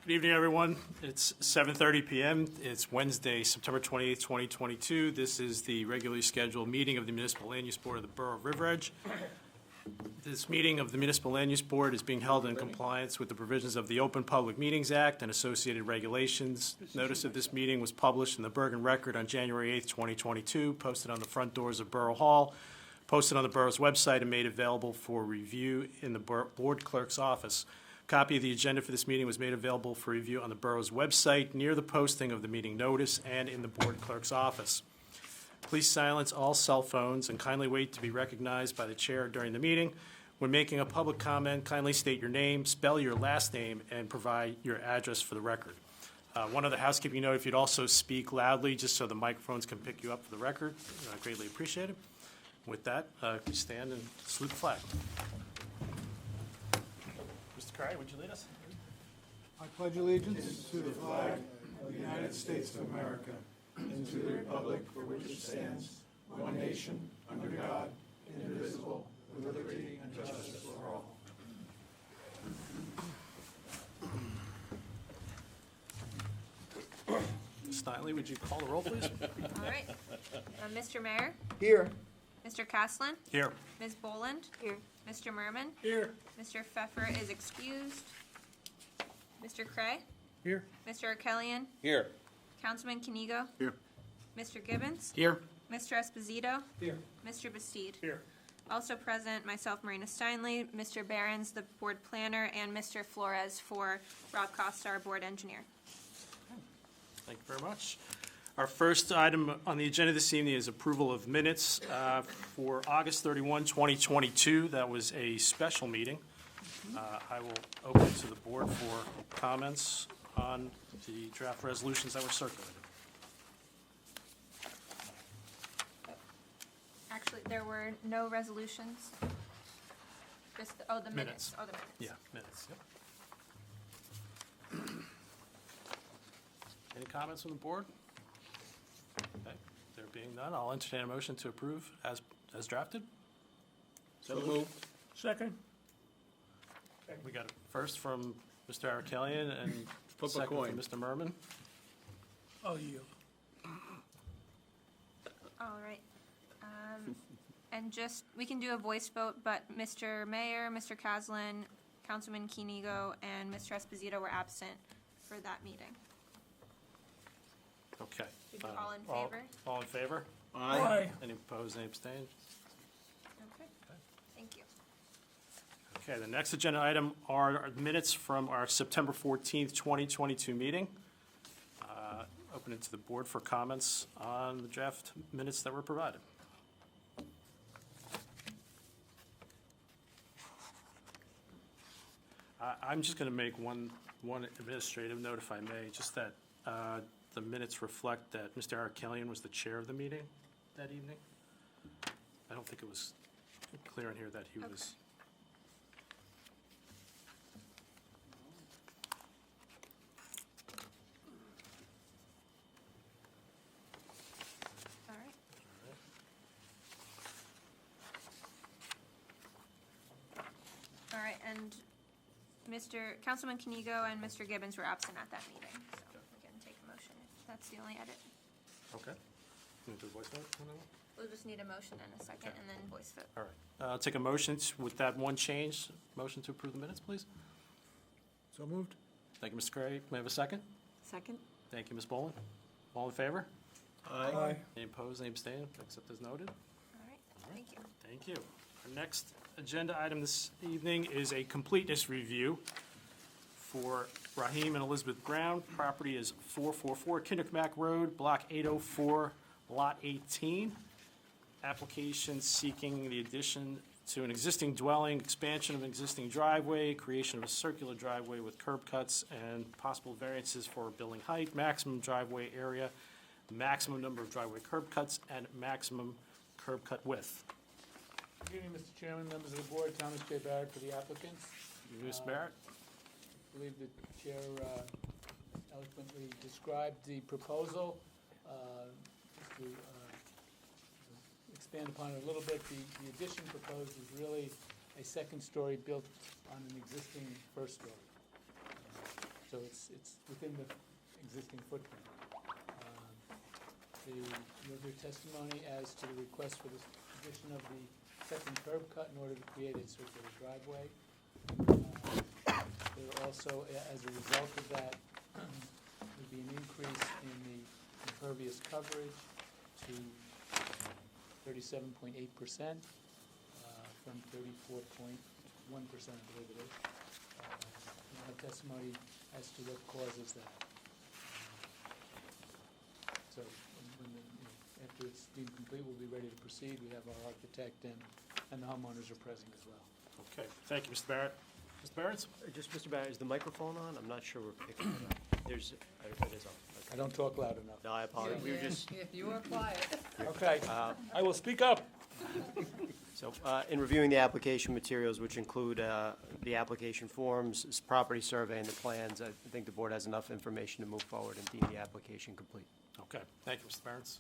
Good evening, everyone. It's 7:30 p.m. It's Wednesday, September 28th, 2022. This is the regularly scheduled meeting of the Municipal Land Use Board of the Borough of River Edge. This meeting of the Municipal Land Use Board is being held in compliance with the provisions of the Open Public Meetings Act and associated regulations. Notice of this meeting was published in the Bergen Record on January 8th, 2022, posted on the front doors of Borough Hall, posted on the borough's website, and made available for review in the board clerk's office. Copy of the agenda for this meeting was made available for review on the borough's website near the posting of the meeting notice and in the board clerk's office. Please silence all cell phones and kindly wait to be recognized by the chair during the meeting. When making a public comment, kindly state your name, spell your last name, and provide your address for the record. One other housekeeping note, if you'd also speak loudly just so the microphones can pick you up for the record, I greatly appreciate it. With that, we stand and salute the flag. Mr. Curry, would you lead us? I pledge allegiance to the flag of the United States of America and to the republic for which it stands, one nation, under God, indivisible, with liberty and justice for all. Ms. Steinley, would you call the roll, please? All right. Mr. Mayor? Here. Mr. Caslin? Here. Ms. Boland? Here. Mr. Merman? Here. Mr. Pfeffer is excused. Mr. Cray? Here. Mr. Arkelian? Here. Councilman Canigo? Here. Mr. Gibbons? Here. Mr. Esposito? Here. Mr. Bastide? Here. Also present, myself, Marina Steinley, Mr. Behrens, the board planner, and Mr. Flores for Rob Costa, our board engineer. Thank you very much. Our first item on the agenda this evening is approval of minutes for August 31, 2022. That was a special meeting. I will open it to the board for comments on the draft resolutions that were circulated. Actually, there were no resolutions. Just, the minutes. Oh, the minutes. Yeah, minutes, yep. Any comments from the board? Okay, there being none, I'll entertain a motion to approve as drafted. So moved. Second. We got it first from Mr. Arkelian and Flip a second coin. from Mr. Merman. Oh, you. All right. And just, we can do a voice vote, but Mr. Mayor, Mr. Caslin, Councilman Canigo, and Mr. Esposito were absent for that meeting. Okay. Should we all in favor? All in favor? Aye. Any opposed, any abstained? Okay, thank you. Okay, the next agenda item are minutes from our September 14th, 2022 meeting. Open it to the board for comments on the draft minutes that were provided. I'm just going to make one administrative note, if I may, just that the minutes reflect that Mr. Arkelian was the chair of the meeting that evening. I don't think it was clear in here that he was. All right. All right, and Councilman Canigo and Mr. Gibbons were absent at that meeting, so we can take a motion if that's the only edit. Okay. You want to do a voice vote on that one? We'll just need a motion and a second, Okay. and then voice vote. All right. I'll take a motion with that one change. Motion to approve the minutes, please. So moved. Thank you, Mr. Cray. May I have a second? Second. Thank you, Ms. Boland. All in favor? Aye. Any opposed, any abstained, except as noted? All right, thank you. Thank you. Our next agenda item this evening is a completeness review for Raheem and Elizabeth Brown. Property is 444 Kinderkmack Road, Block 804, Lot 18. Application seeking the addition to an existing dwelling, expansion of an existing driveway, creation of a circular driveway with curb cuts, and possible variances for building height, maximum driveway area, maximum number of driveway curb cuts, and maximum curb cut width. Good evening, Mr. Chairman, members of the board, Thomas J. Barrett for the applicants. Ms. Barrett? I believe the chair eloquently described the proposal. Just to expand upon it a little bit, the addition proposed is really a second story built on an existing first story. So so it's within the existing footprint. You'll hear testimony as to the request for the addition of the second curb cut in order to create a circular driveway. There also, as a result of that, would be an increase in the impervious coverage to 37.8%, from 34.1%, I believe it is. We'll have testimony as to what causes that. So after it's deemed complete, we'll be ready to proceed. We have our architect and the homeowners are present as well. Okay, thank you, Mr. Barrett. Mr. Barrett? Just, Mr. Barrett, is the microphone on? I'm not sure we're picking it up. It is on. I don't talk loud enough. No, I apologize. We were just, If you are quiet. Okay, I will speak up. so, in reviewing the application materials, which include the application forms, property survey, and the plans, I think the board has enough information to move forward and deem the application complete. Okay, thank you, Mr. Barrett.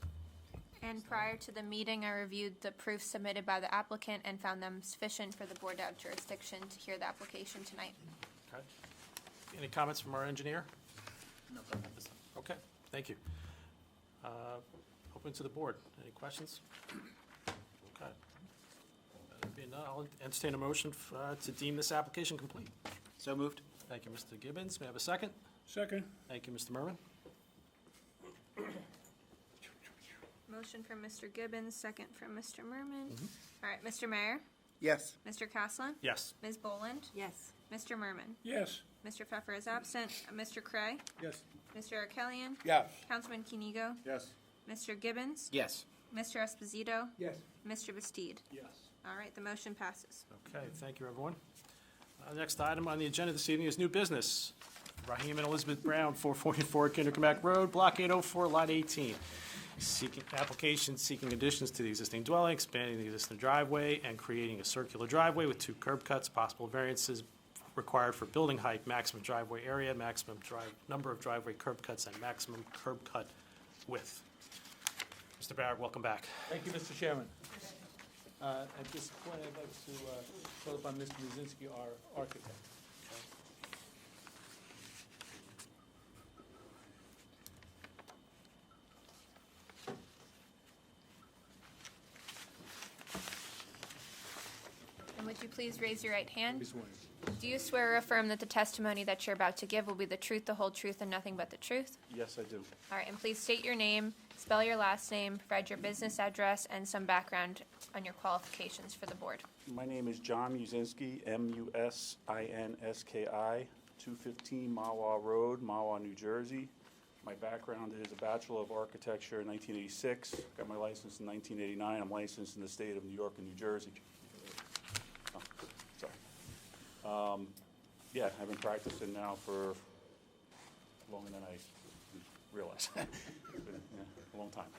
And prior to the meeting, I reviewed the proofs submitted by the applicant and found them sufficient for the board to have jurisdiction to hear the application tonight. Okay. Any comments from our engineer? No comments. Okay, thank you. Open to the board. Any questions? Okay. There being none, I'll entertain a motion to deem this application complete. So moved. Thank you, Mr. Gibbons. May I have a second? Second. Thank you, Mr. Merman. Motion from Mr. Gibbons, second from Mr. Merman. All right, Mr. Mayor, Yes. Mr. Caslin, Yes. Ms. Boland, Yes. Mr. Merman. Yes. Mr. Pfeffer is absent. Mr. Cray, Yes. Mr. Arkelian, Yes. Councilman Kinigo, Yes. Mr. Gibbons, Yes. Mr. Esposito, Yes. Mr. Bastide. Yes. All right, the motion passes. Okay, thank you, everyone. Next item on the agenda this evening is new business. Raheem and Elizabeth Brown, 444 Kindercomack Road, Block 804, Lot 18. Application seeking additions to the existing dwelling, expanding the existing driveway, and creating a circular driveway with 2 curb cuts, possible variances required for building height, maximum driveway area, maximum number of driveway curb cuts, and maximum curb cut width. Mr. Barrett, welcome back. Thank you, Mr. Chairman. At this point, I'd like to call upon Mr. Muzinski, our architect. And would you please raise your right hand? Please, one. Do you swear or affirm that the testimony that you're about to give will be the truth, the whole truth, and nothing but the truth? Yes, I do. All right, and please state your name, spell your last name, provide your business address, and some background on your qualifications for the board. My name is John Musinski, M-U-S-I-N-S-K-I, 215 Mawa Road, Mawa, New Jersey. My background is a Bachelor of Architecture in 1986. Got my license in 1989. I'm licensed in the state of New York and New Jersey. Oh, sorry. Yeah, I've been practicing now for longer than I realized. It's been, a long time.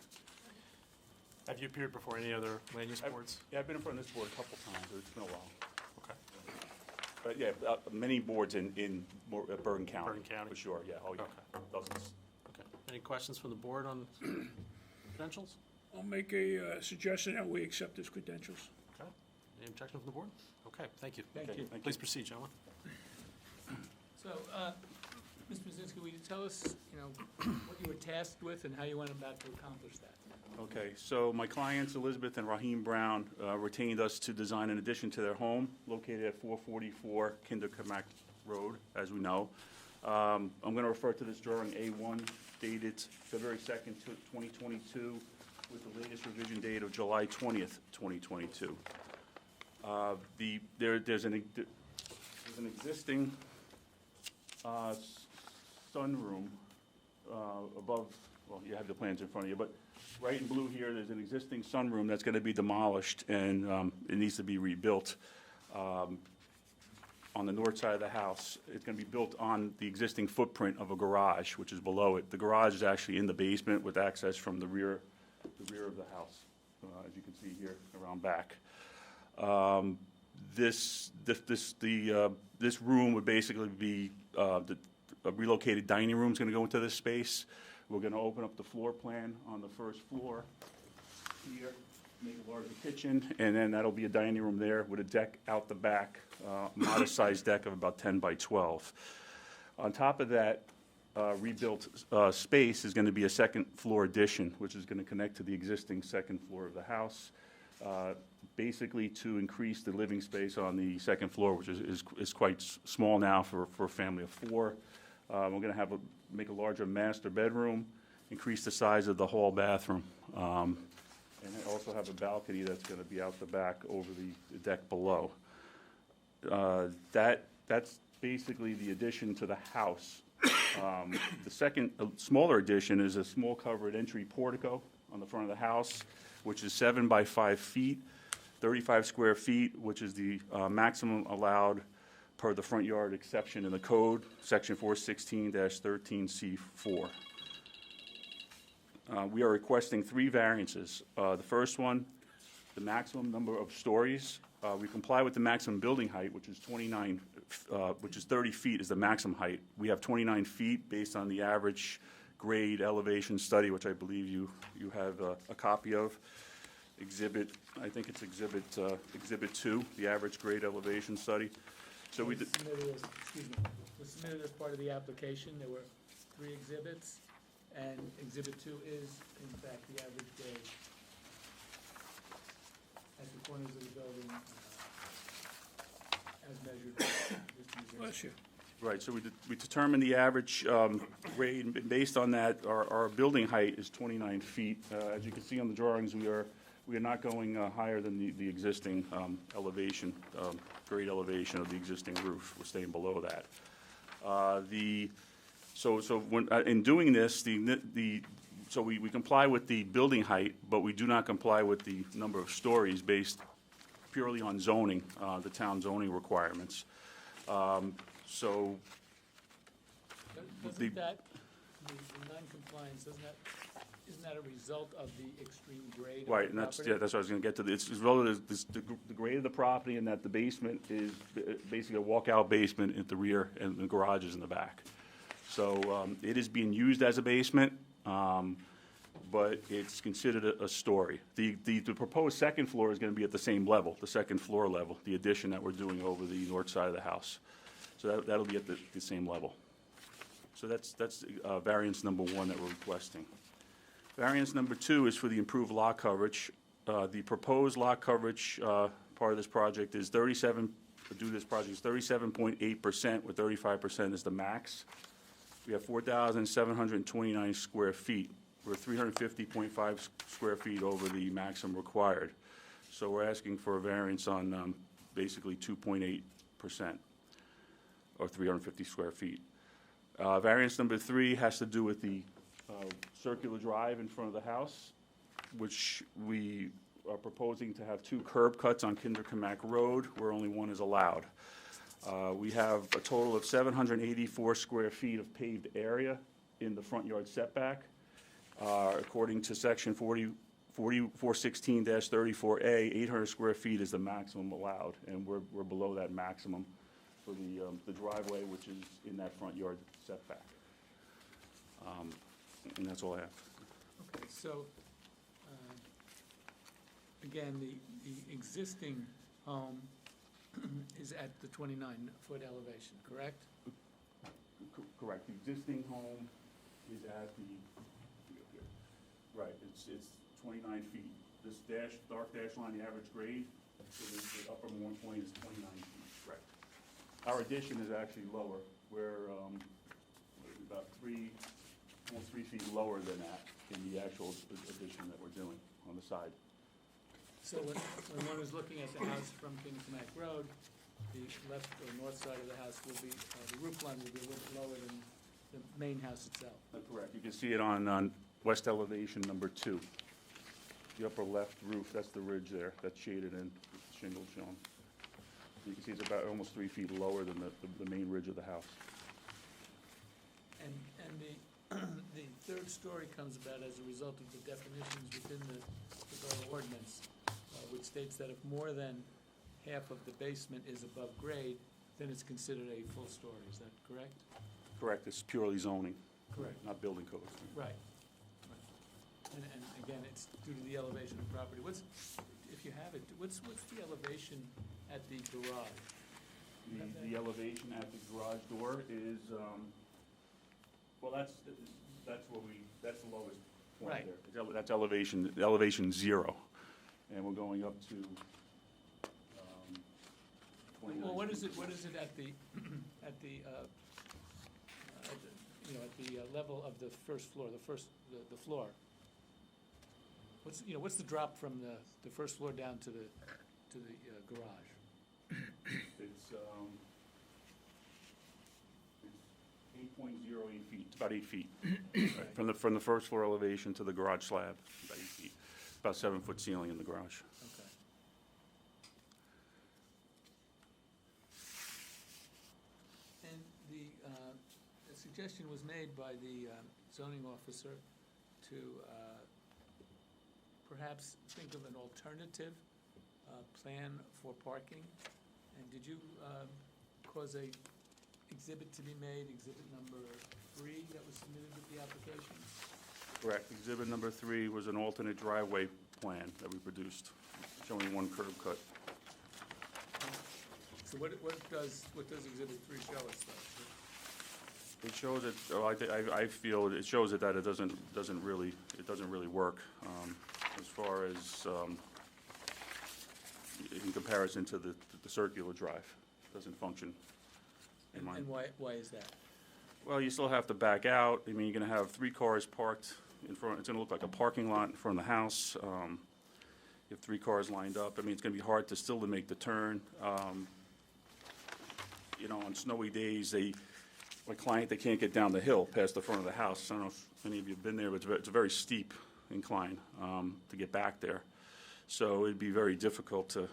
Have you appeared before any other land use boards? Yeah, I've been in front of this board a couple times. It's been a while. Okay. But yeah, many boards in Bergen County. Bergen County. For sure, yeah, oh yeah, Okay. dozens. Okay. Any questions from the board on credentials? I'll make a suggestion that we accept his credentials. Okay. Any objection from the board? Okay, thank you. Thank Okay, you. thank Please proceed, gentlemen. So, Mr. Muzinski, will you tell us, what you were tasked with and how you went about to accomplish that? Okay, so my clients, Elizabeth and Raheem Brown, retained us to design an addition to their home located at 444 Kindercomack Road, as we know. I'm going to refer to this drawing A1, dated February 2nd, 2022, with the latest revision date of July 20th, 2022. There's an existing sunroom above, well, you have the plans in front of you, but right in blue here, there's an existing sunroom that's going to be demolished, and it needs to be rebuilt on the north side of the house. It's going to be built on the existing footprint of a garage, which is below it. The garage is actually in the basement with access from the rear of the house, as you can see here around back. This room would basically be a relocated dining room is going to go into this space. We're going to open up the floor plan on the first floor here, make a larger kitchen, and then that'll be a dining room there with a deck out the back, modest-sized deck of about 10 by 12. On top of that, rebuilt space is going to be a second-floor addition, which is going to connect to the existing second floor of the house, basically to increase the living space on the second floor, which is quite small now for a family of four. We're going to make a larger master bedroom, increase the size of the hall bathroom, and also have a balcony that's going to be out the back over the deck below. That's basically the addition to the house. The second smaller addition is a small covered entry portico on the front of the house, which is 7 by 5 feet, 35 square feet, which is the maximum allowed per the front yard exception in the code, section 416-13C4. We are requesting 3 variances. The first one, the maximum number of stories. We comply with the maximum building height, which is 30 feet is the maximum height. We have 29 feet based on the average grade elevation study, which I believe you have a copy of. Exhibit, I think it's Exhibit 2, the average grade elevation study. So we did. Was submitted as part of the application. There were 3 exhibits, and Exhibit 2 is, in fact, the average grade at the corners of the building, as measured. Bless you. Right, so we determined the average grade, and based on that, our building height is 29 feet. As you can see on the drawings, we are not going higher than the existing elevation, grade elevation of the existing roof. We're staying below that. So when in doing this, so we comply with the building height, but we do not comply with the number of stories based purely on zoning, the town zoning requirements. So Doesn't that, the non-compliance, isn't that a result of the extreme grade of the right, and that's property? what I was going to get to. It's relative to the grade of the property, and that the basement is basically a walkout basement at the rear, and the garage is in the back. So it is being used as a basement, but it's considered a story. The proposed second floor is going to be at the same level, the second floor level, the addition that we're doing over the north side of the house. So that'll be at the same level. So that's variance number 1 that we're requesting. Variance number 2 is for the improved lot coverage. The proposed lot coverage part of this project is 37.8%, with 35% is the max. We have 4,729 square feet. We're 350.5 square feet over the maximum required. So we're asking for a variance on basically 2.8%, or 350 square feet. Variance number 3 has to do with the circular drive in front of the house, which we are proposing to have 2 curb cuts on Kinderkamak Road, where only 1 is allowed. We have a total of 784 square feet of paved area in the front yard setback. According to section 416-34A, 800 square feet is the maximum allowed, and we're below that maximum for the driveway, which is in that front yard setback. And that's all I have. Okay, so, again, the existing home is at the 29-foot elevation, correct? Correct. The existing home is at the, right, it's 29 feet. This dark dash line, the average grade, so the upper point is 29 feet, correct. Our addition is actually lower. We're about 3 feet lower than that in the actual addition that we're doing on the side. So when one is looking at the house from Kinderkamak Road, the left or north side of the house will be, the roof line will be a little lower than the main house itself. That's correct. You can see it on west elevation number 2. The upper left roof, that's the ridge there, that's shaded in, shingle shown. You can see it's about almost 3 feet lower than the main ridge of the house. And the third story comes about as a result of the definitions within the borough ordinance, which states that if more than half of the basement is above grade, then it's considered a full story. Is that correct? Correct, it's purely zoning, Correct. not building code. Right. And again, it's due to the elevation of property. If you have it, what's the elevation at the garage? The elevation at the garage door is, well, that's that's the lowest point Right. there. That's elevation 0. And we're going up to 29 Well, what is feet. it at the, at the, you know, at the level of the first floor, the floor? What's the drop from the first floor down to the garage? It's 8.08 feet, it's about 8 feet. Right, From the first floor elevation to the garage slab, about 8 feet. About 7-foot ceiling in the garage. Okay. And a suggestion was made by the zoning officer to perhaps think of an alternative plan for parking. And did you cause a exhibit to be made, exhibit number 3 that was submitted with the application? Correct. Exhibit number 3 was an alternate driveway plan that we produced, showing one curb cut. So what does exhibit 3 show us, though? It shows it, I feel it shows it that it doesn't really work as far as in comparison to the circular drive. It doesn't function in mine. And why is that? Well, you still have to back out. I mean, you're gonna have 3 cars parked in front. It's gonna look like a parking lot in front of the house. You have 3 cars lined up. I mean, it's gonna be hard to make the turn. You know, on snowy days, my client, they can't get down the hill past the front of the house. I don't know if any of you have been there, but it's a very steep incline to get back there. So it'd be very difficult to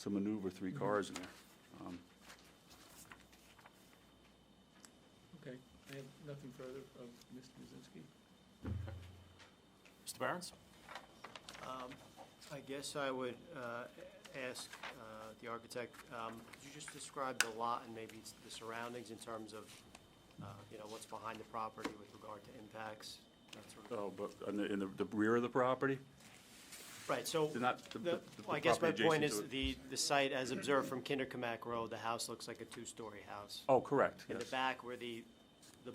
maneuver 3 cars in there. Okay, I have nothing further of Mr. Muzinski. Mr. Barron's? I guess I would ask the architect, could you just describe the lot and maybe the surroundings in terms of, you know, what's behind the property with regard to impacts, that sort of. Oh, but in the rear of the property? Right, so, They're not the well, I guess my property point adjacent is, to it. the site, as observed from Kinderkamak Road, the house looks like a 2-story house. Oh, correct, In the yes. back, where the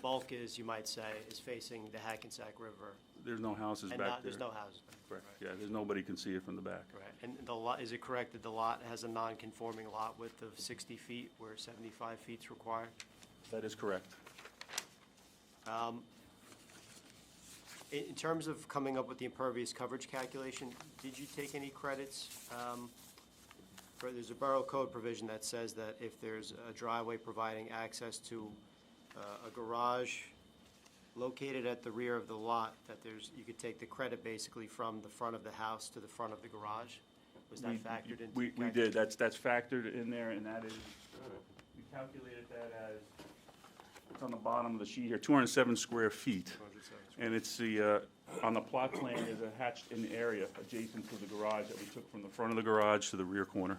bulk is, you might say, is facing the Hackensack River. There's no houses And back not, there. there's no houses. Correct, yeah, there's nobody can see it from the back. Right, and the lot, is it correct that the lot has a non-conforming lot width of 60 feet, where 75 feet is required? That is correct. In terms of coming up with the impervious coverage calculation, did you take any credits? There's a Borough Code provision that says that if there's a driveway providing access to a garage located at the rear of the lot, that you could take the credit basically from the front of the house to the front of the garage? Was that factored into? We did, that's factored in there, and that is, we calculated that as, it's on the bottom of the sheet here, 207 square feet. And it's on the plot plan is a hatched-in area adjacent to the garage that we took from the front of the garage to the rear corner.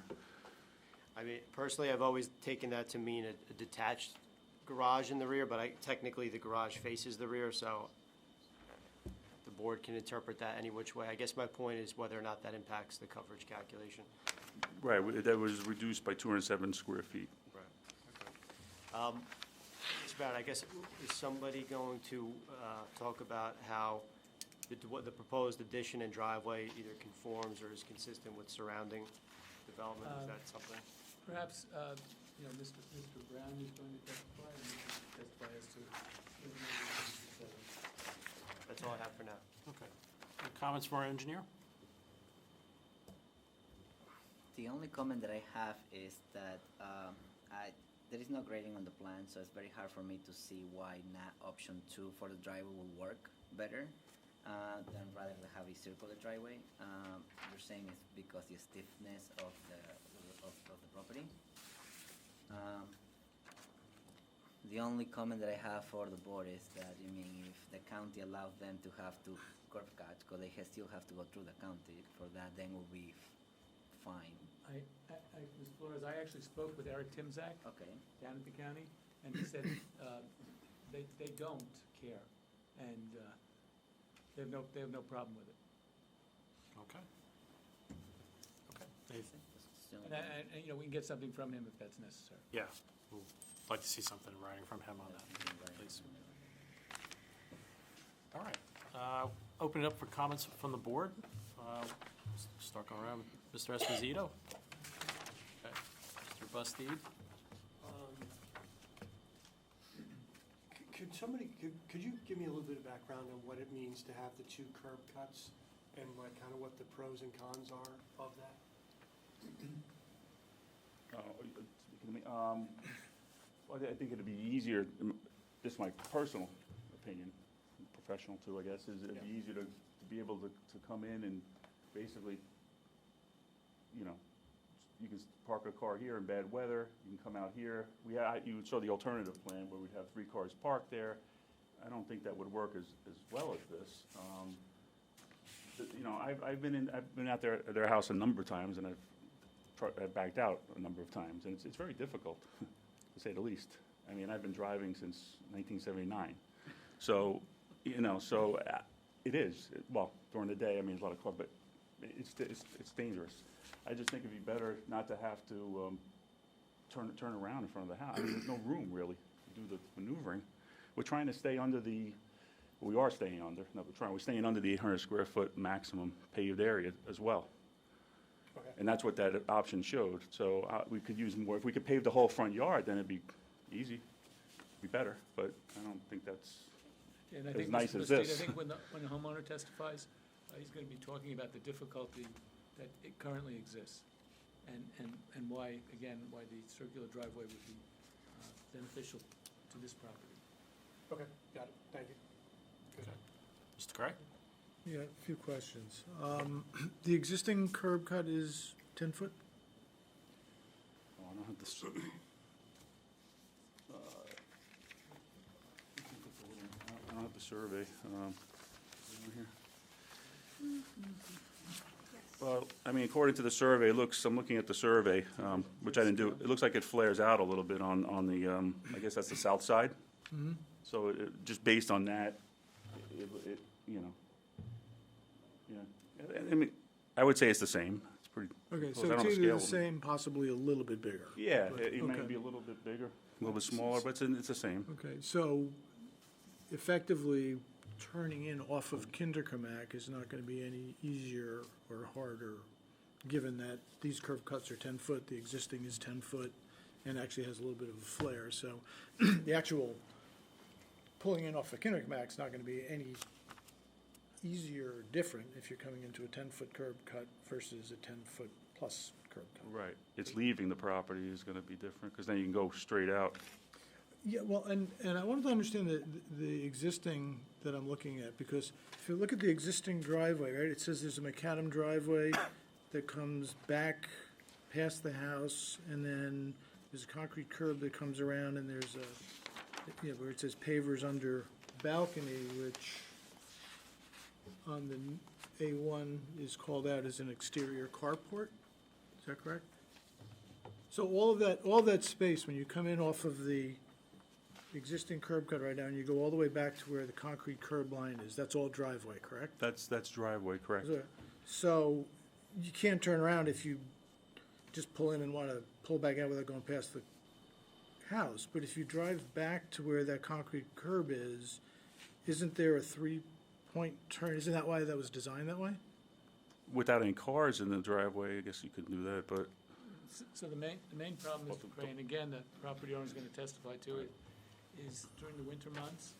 I mean, personally, I've always taken that to mean a detached garage in the rear, but technically the garage faces the rear, so the board can interpret that any which way. I guess my point is whether or not that impacts the coverage calculation. Right, that was reduced by 207 square feet. Right. Mr. Barrett, I guess, is somebody going to talk about how what the proposed addition and driveway either conforms or is consistent with surrounding development? Is that something? Perhaps, you know, Mr. Brown is going to testify, and you can testify as to. That's all I have for now. Okay. Any comments from our engineer? The only comment that I have is that there is no grading on the plan, so it's very hard for me to see why not option 2 for the driveway will work better than rather than have a circular driveway. You're saying it's because the stiffness of the property. The only comment that I have for the board is that, I mean, if the county allows them to have to curb cut, because they still have to go through the county for that, then we'll be fine. Ms. Flores, I actually spoke with Eric Timzak Okay. down at the county, and he said they don't care, and they have no problem with it. Okay. Okay. Anything? the only And, you know, we can get something from him if that's necessary. Yeah, we'd like to see something in writing from him on that, please. All right, open it up for comments from the board. Start going around with Mr. Esposito. Okay. Mr. Bastide. Could you give me a little bit of background on what it means to have the two curb cuts and what the pros and cons are of that? Well, I think it'd be easier, this is my personal opinion, professional too, I guess, is it'd be easier to be able to come in and basically, you know, you can park a car here in bad weather, you can come out here. You saw the alternative plan where we'd have 3 cars parked there. I don't think that would work as well as this. You know, I've been out there at their house a number of times, and I've backed out a number of times, and it's very difficult, to say the least. I mean, I've been driving since 1979. So, you know, it is. Well, during the day, I mean, there's a lot of cars, but it's dangerous. I just think it'd be better not to have to turn around in front of the house. I mean, there's no room, really, to do the maneuvering. We're trying to stay under we are staying under, we're staying under the 800 square foot maximum paved area as well. Okay. And that's what that option showed. So we could use more. If we could pave the whole front yard, then it'd be easy, be better. But I don't think that's And I as think, nice Mr. as Bastide, this. I think when the homeowner testifies, he's gonna be talking about the difficulty that it currently exists, and why, again, why the circular driveway would be beneficial to this property. Okay, got it, thank you. Okay. Mr. Craig? Yeah, a few questions. The existing curb cut is 10 foot? Oh, I don't have this. I don't have the survey. Over here. Well, I mean, according to the survey, I'm looking at the survey, which I didn't do. It looks like it flares out a little bit on the, I guess that's the south side. So just based on that, you know, yeah. I mean, I would say it's the same. It's pretty Okay, close. so I don't it's know either scale the them. same, possibly a little bit bigger. Yeah, But- it might okay. be a little bit bigger, a little bit smaller, but it's the same. Okay, so effectively, turning in off of Kinderkamak is not gonna be any easier or harder, given that these curb cuts are 10 foot, the existing is 10 foot, and actually has a little bit of a flare, so the actual pulling in off of Kinderkamak is not gonna be any easier or different if you're coming into a 10-foot curb cut versus a 10-foot plus curb cut. Right. It's leaving the property is gonna be different, because then you can go straight out. Yeah, well, and I wanted to understand the existing that I'm looking at, because if you look at the existing driveway, right, it says there's a macadam driveway that comes back past the house, and then there's a concrete curb that comes around, and there's where it says pavers under balcony, which on the A1 is called out as an exterior carport. Is that correct? So all of that space, when you come in off of the existing curb cut right now, and you go all the way back to where the concrete curb line is, that's all driveway, correct? That's driveway, correct? So you can't turn around if you just pull in and want to pull back out without going past the house. But if you drive back to where that concrete curb is, isn't there a 3-point turn? Isn't that why that was designed that way? Without any cars in the driveway, I guess you could do that, but So the main problem, Mr. Crane, again, the property owner's gonna testify to it, is during the winter months,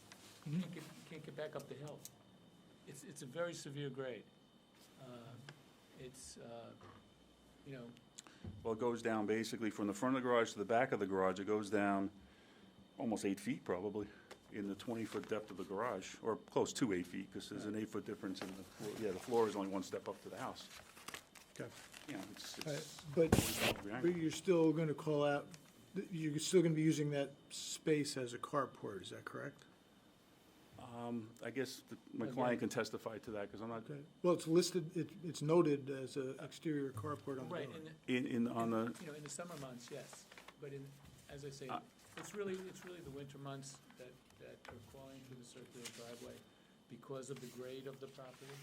you can't get back up the hill. It's a very severe grade. You know, well, it goes down basically from the front of the garage to the back of the garage. It goes down almost 8 feet probably in the 20-foot depth of the garage, or close to 8 feet, because there's an 8-foot difference in the floor. Yeah, the floor is only one step up to the house. Okay. You know, it's But 45-degree angle. you're still going to call out, you're still going to be using that space as a carport, is that correct? I guess my client can testify to that, because I'm not, Okay. Well, it's listed, it's noted as an exterior carport on the right, drawing. on the, you know, in the summer months, yes, but as I say, it's really the winter months that are calling for the circular driveway because of the grade of the property.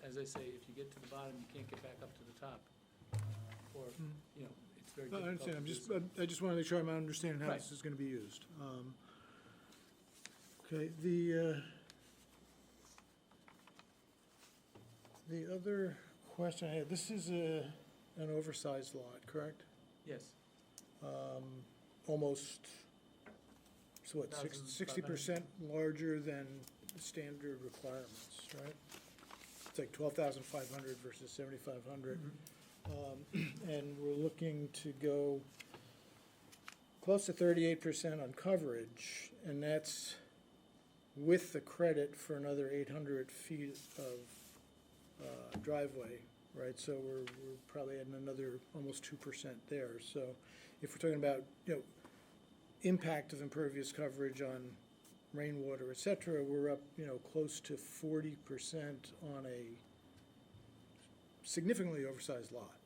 As I say, if you get to the bottom, you can't get back up to the top. or, you know, it's very No, I difficult. understand, to do so. I just want to make sure I'm understanding how Right. this is going to be used. Okay, the other question I had, this is an oversized lot, correct? Yes, Almost, so what, 60% larger than the standard requirements, right? It's like 12,500 versus 7,500. And we're looking to go close to 38% on coverage, and that's with the credit for another 800 feet of driveway, right? So we're probably adding another almost 2% there. So if we're talking about, you know, impact of impervious coverage on rainwater, et cetera, we're up, you know, close to 40% on a significantly oversized lot.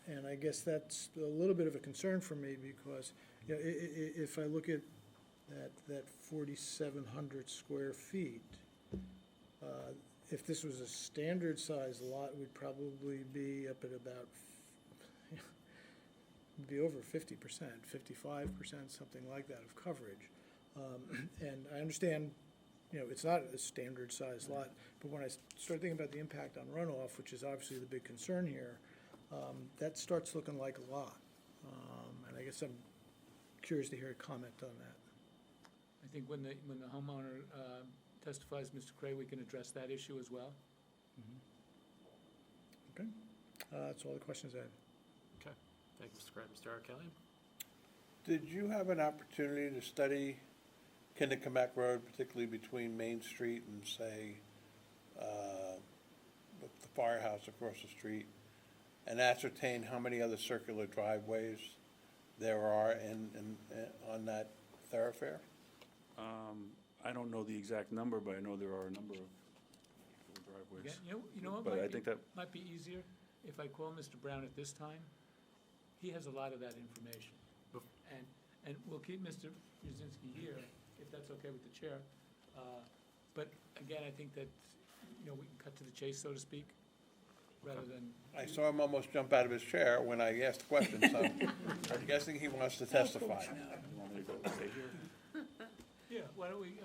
And I guess that's a little bit of a concern for me because, you know, if I look at that 4,700 square feet, if this was a standard size lot, we'd probably be up at about, be over 50%, 55%, something like that of coverage. And I understand, you know, it's not a standard size lot, but when I start thinking about the impact on runoff, which is obviously the big concern here, that starts looking like a lot. And I guess I'm curious to hear a comment on that. I think when the homeowner testifies, Mr. Cray, we can address that issue as well. Okay, that's all the questions I had. Okay, thank you, Mr. Gray. Mr. Arkelian? Did you have an opportunity to study Kennecott Road, particularly between Main Street and, say, with the firehouse across the street, and ascertain how many other circular driveways there are on that thoroughfare? I don't know the exact number, but I know there are a number of driveways. Yeah, you know what But I think that, might be easier? If I call Mr. Brown at this time, he has a lot of that information. And we'll keep Mr. Brzezinski here, if that's okay with the chair. But again, I think that, you know, we can cut to the chase, so to speak, rather than, I saw him almost jump out of his chair when I asked the question, so I'm guessing he wants to testify. you want me to go stay here? yeah, why don't we,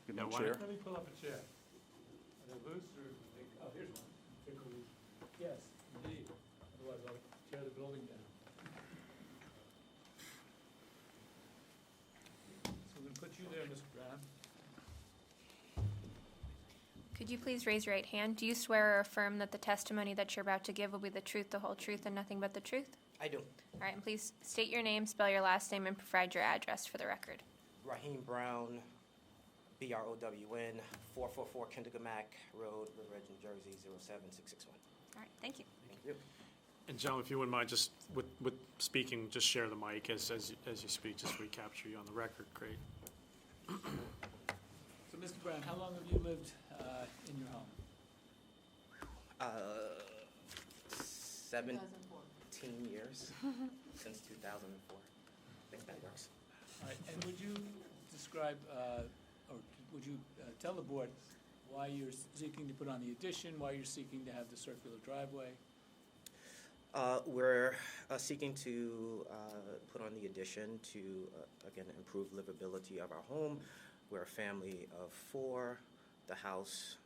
Get Yeah, my why chair? let me pull up a chair. Are they loose or, oh, here's one. Take a loose. Yes, indeed. Otherwise, I'll tear the building down. So we're gonna put you there, Mr. Brown. Could you please raise your right hand? Do you swear or affirm that the testimony that you're about to give will be the truth, the whole truth, and nothing but the truth? I do. All right, and please state your name, spell your last name, and provide your address for the record. Raheem Brown, BROWN, 444 Kennecott Road, River Edge, New Jersey, 07661. All right, thank you. Thank you. And gentlemen, if you wouldn't mind, just with speaking, just share the mic as you speak, just so we capture you on the record. Great. So, Mr. Brown, how long have you lived in your home? 17 years, since 2004. I think that works. All right, and would you describe, or would you tell the board why you're seeking to put on the addition, why you're seeking to have the circular driveway? We're seeking to put on the addition to, again, improve livability of our home. We're a family of 4. The house,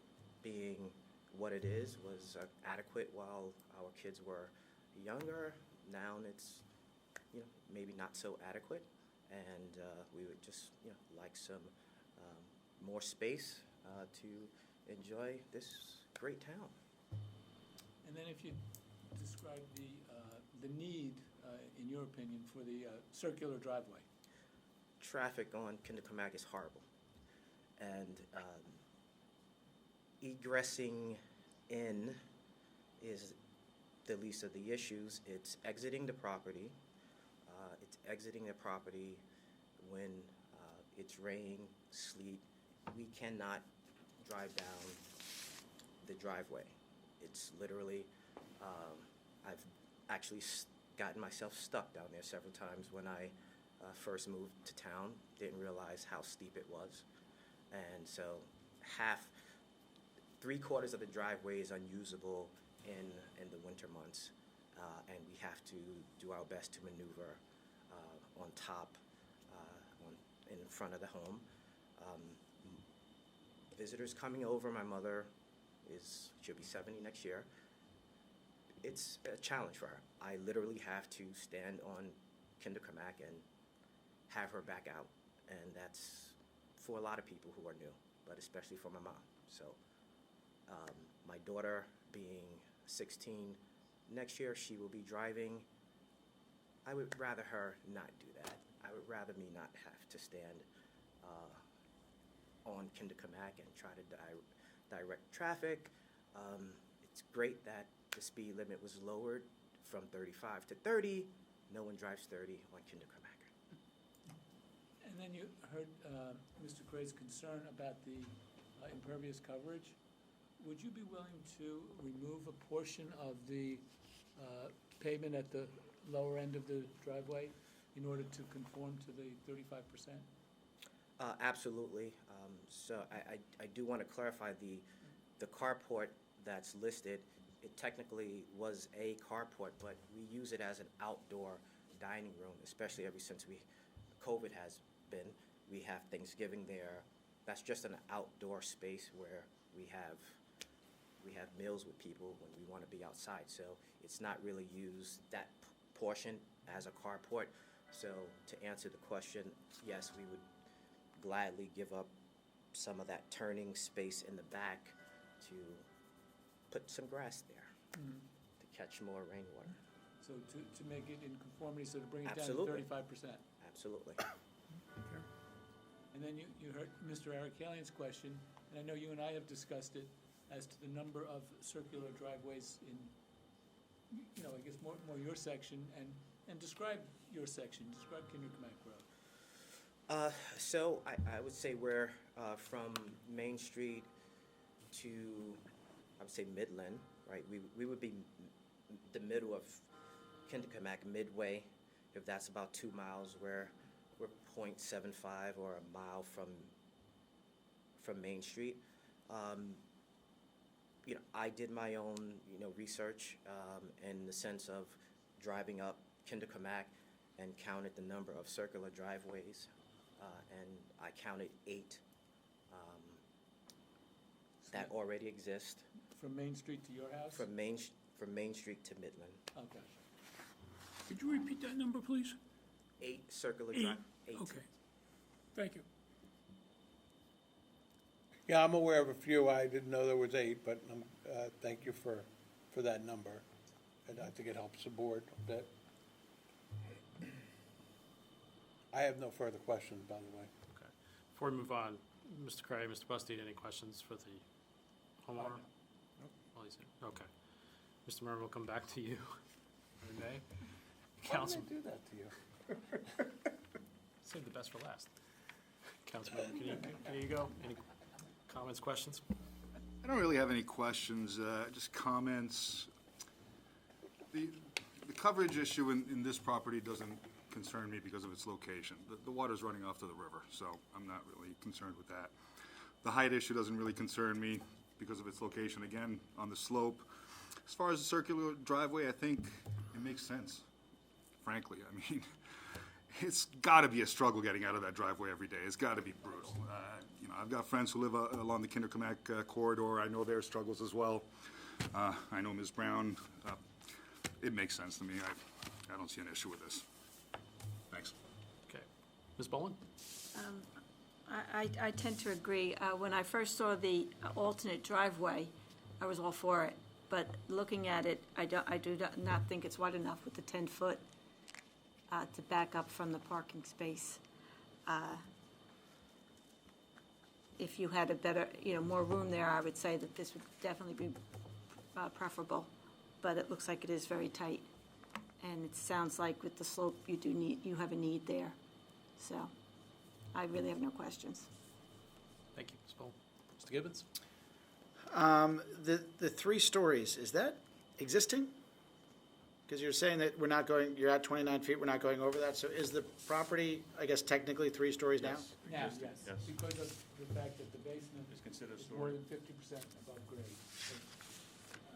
being what it is, was adequate while our kids were younger. Now it's, you know, maybe not so adequate, and we would just, you know, like some more space to enjoy this great town. And then if you describe the need, in your opinion, for the circular driveway. Traffic on Kennecott is horrible, and egressing in is the least of the issues. It's exiting the property. It's exiting the property when it's rain, sleet. We cannot drive down the driveway. It's literally, I've actually gotten myself stuck down there several times when I first moved to town. Didn't realize how steep it was. And so 3/4 of the driveway is unusable in the winter months. and we have to do our best to maneuver on top, in front of the home. Visitors coming over, my mother she'll be 70 next year. It's a challenge for her. I literally have to stand on Kinderkamak and have her back out, and that's for a lot of people who are new, but especially for my mom. So my daughter being 16 next year, she will be driving. I would rather her not do that. I would rather me not have to stand on Kinderkamak and try to direct traffic. It's great that the speed limit was lowered from 35 to 30. No one drives 30 on Kinderkamak. And then you heard Mr. Cray's concern about the impervious coverage. Would you be willing to remove a portion of the pavement at the lower end of the driveway in order to conform to the 35%? Absolutely. So I do want to clarify the carport that's listed. It technically was a carport, but we use it as an outdoor dining room, especially ever since COVID has been. We have Thanksgiving there. That's just an outdoor space where we have meals with people when we want to be outside. So it's not really used, that portion, as a carport. So to answer the question, yes, we would gladly give up some of that turning space in the back to put some grass there to catch more rainwater. So to make it in conformity, so to bring it down to Absolutely. 35%? Absolutely. And then you heard Mr. Arakalian's question, and I know you and I have discussed it, as to the number of circular driveways in, I guess more your section, and describe your section, describe Kinderkamak Road. So I would say we're from Main Street to, I would say, Midland, right? We would be the middle of Kinderkamak, midway, if that's about 2 miles. We're 0.75 or a mile from Main Street. I did my own, research in the sense of driving up Kinderkamak and counted the number of circular driveways, and I counted 8 that already exist. From Main Street to your house? From Main Street to Midland. Okay. Could you repeat that number, please? 8 circular 8. driveways. 8. Okay. Thank you. Yeah, I'm aware of a few. I didn't know there was 8, but thank you for that number. And I think it helps the board a bit. I have no further questions, by the way. Okay. Before we move on, Mr. Cray, Mr. Bustine, any questions for the homeowner? Well, he's in. Okay. Mr. Murray, we'll come back to you. We may. Why did I do that to you? Save the best for last. Councilman, can you go? Any comments, questions? I don't really have any questions, just comments. The coverage issue in this property doesn't concern me because of its location. The water's running off to the river, so I'm not really concerned with that. The height issue doesn't really concern me because of its location, again, on the slope. As far as the circular driveway, I think it makes sense, frankly. I mean, it's got to be a struggle getting out of that driveway every day. It's got to be brutal. I've got friends who live along the Kinderkamak corridor. I know their struggles as well. I know Ms. Brown. It makes sense to me. I don't see an issue with this. Thanks. Okay. Ms. Boland? I tend to agree. When I first saw the alternate driveway, I was all for it. But looking at it, I do not think it's wide enough with the 10-foot to back up from the parking space. If you had a better, more room there, I would say that this would definitely be preferable. But it looks like it is very tight. And it sounds like with the slope, you have a need there. So I really have no questions. Thank you, Ms. Boland. Mr. Gibbons? The 3 stories, is that existing? Because you're saying that you're at 29 feet, we're not going over that, so is the property, I guess, technically 3 stories now? Now, Yes. yes, because of the fact that the basement Is considered is storage. more than 50% above grade.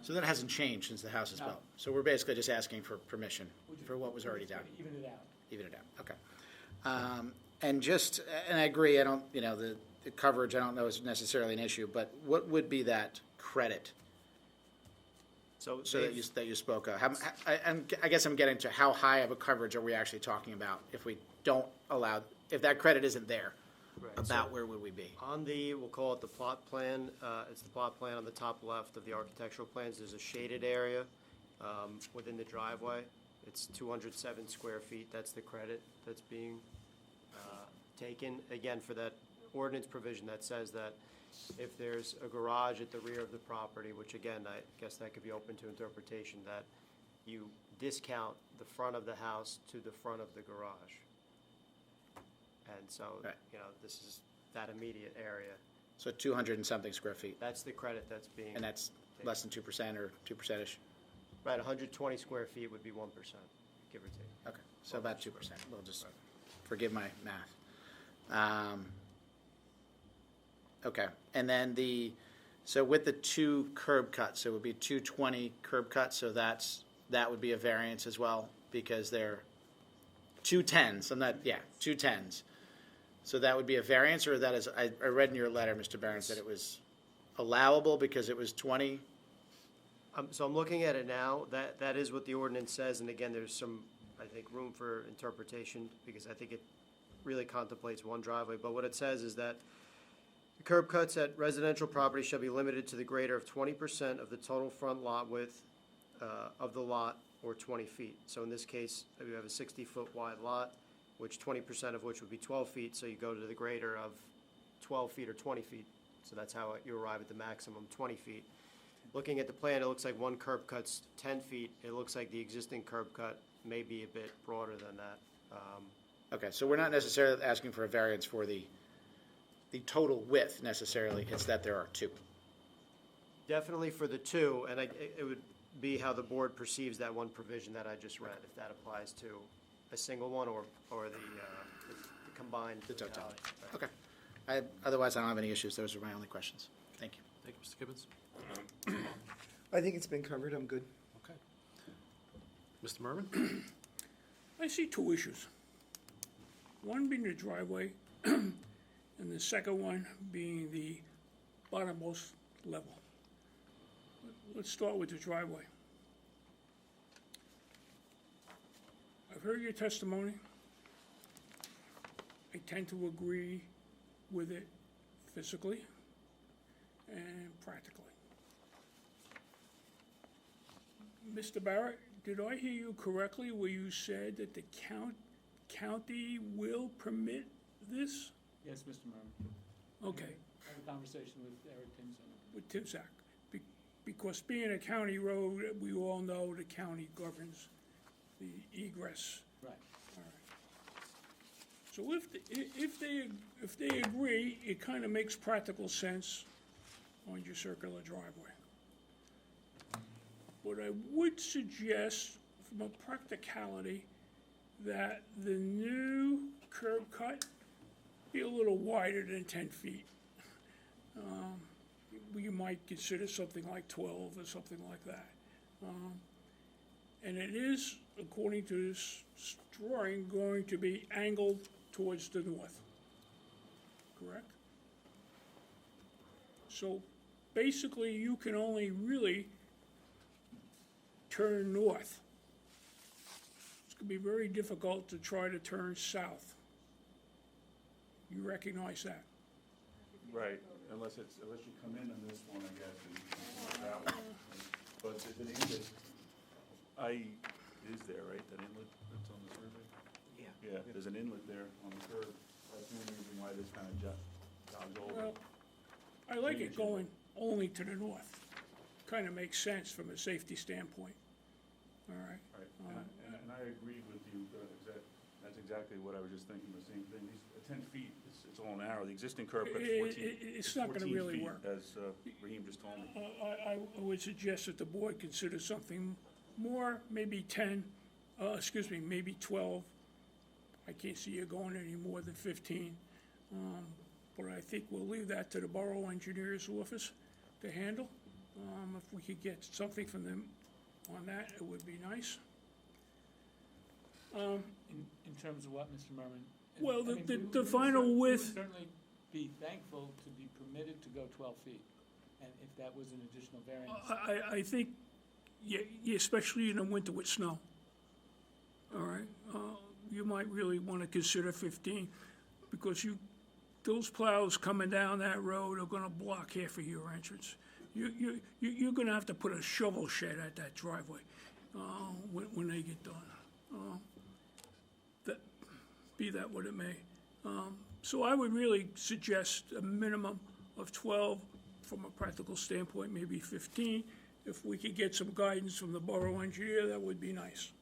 So that hasn't changed since the house is No. built? So we're basically just asking for permission for what was already done? Even it out. Even it out, okay. And I agree, I don't, the coverage, I don't know is necessarily an issue, but what would be that credit? So So they've- that you spoke of. I guess I'm getting to how high of a coverage are we actually talking about if we don't allow, if that credit isn't there? Right, About so- where would we be? On the, we'll call it the plot plan, it's the plot plan on the top left of the architectural plans. There's a shaded area within the driveway. It's 207 square feet. That's the credit that's being taken. Again, for that ordinance provision that says that if there's a garage at the rear of the property, which again, I guess that could be open to interpretation, that you discount the front of the house to the front of the garage. And so, Right. this is that immediate area. So 200 and something square feet, That's the credit that's being. and that's less than 2% or 2%-ish? Right, 120 square feet would be 1%, give or take. Okay, so about 2%. We'll just forgive my math. Okay, and then so with the two curb cuts, it would be 220 curb cuts, so that would be a variance as well, because they're 210s, 210s. So that would be a variance, or that is, I read in your letter, Mr. Barron, that it was allowable because it was 20? So I'm looking at it now, that is what the ordinance says, and again, there's some, I think, room for interpretation, because I think it really contemplates one driveway, but what it says is that the curb cuts at residential property shall be limited to the greater of 20% of the total front lot width of the lot, or 20 feet. So in this case, we have a 60-foot wide lot, which 20% of which would be 12 feet, so you go to the greater of 12 feet or 20 feet. So that's how you arrive at the maximum 20 feet. Looking at the plan, it looks like one curb cut's 10 feet. It looks like the existing curb cut may be a bit broader than that. Okay, so we're not necessarily asking for a variance for the total width necessarily, it's that there are two. Definitely for the two, and it would be how the board perceives that one provision that I just read, if that applies to a single one or the combined. The totality. Right. Okay. Otherwise, I don't have any issues. Those are my only questions. Thank you. Thank you, Mr. Gibbons. I think it's been covered, I'm good. Okay. Mr. Mervin? I see two issues. One being the driveway, and the second one being the bottommost level. Let's start with the driveway. I've heard your testimony. I tend to agree with it physically and practically. Mr. Barrett, did I hear you correctly where you said that the county will permit this? Yes, Mr. Merriman. Okay, I had a conversation with Eric Timson. with Timsack. Because being a county road, we all know the county governs the egress. Right. All right. So if they agree, it kind of makes practical sense on your circular driveway. But I would suggest, from a practicality, that the new curb cut be a little wider than 10 feet. You might consider something like 12 or something like that. And it is, according to this drawing, going to be angled towards the north, correct? So basically, you can only really turn north. It's going to be very difficult to try to turn south. You recognize that? Right, unless you come in on this one, I guess, and that one. But the inlet, is there, right, that inlet that's on the survey? Yeah. Yeah, there's an inlet there on the curve. That's the only reason why this kind of jogs over. Well, I like it going only to the north. Kind of makes sense from a safety standpoint. All right. Right, and I agree with you, that's exactly what I was just thinking, the same thing. These 10 feet, it's all narrow. The existing curb cut's 14. It's not gonna 14 really feet, work. As Raheem just told me. I would suggest that the board consider something more, maybe 10, maybe 12. I can't see you going any more than 15. But I think we'll leave that to the borough engineer's office to handle. If we could get something from them on that, it would be nice. In terms of what, Mr. Merman? Well, I mean, the final we width- would certainly be thankful to be permitted to go 12 feet, and if that was an additional variance. I think, yeah, especially in the winter with snow. All right, you might really want to consider 15, because those plows coming down that road are gonna block half of your entrance. You're gonna have to put a shovel shed at that driveway, when they get done. Be that what it may. So I would really suggest a minimum of 12, from a practical standpoint, maybe 15. If we could get some guidance from the borough engineer, that would be nice.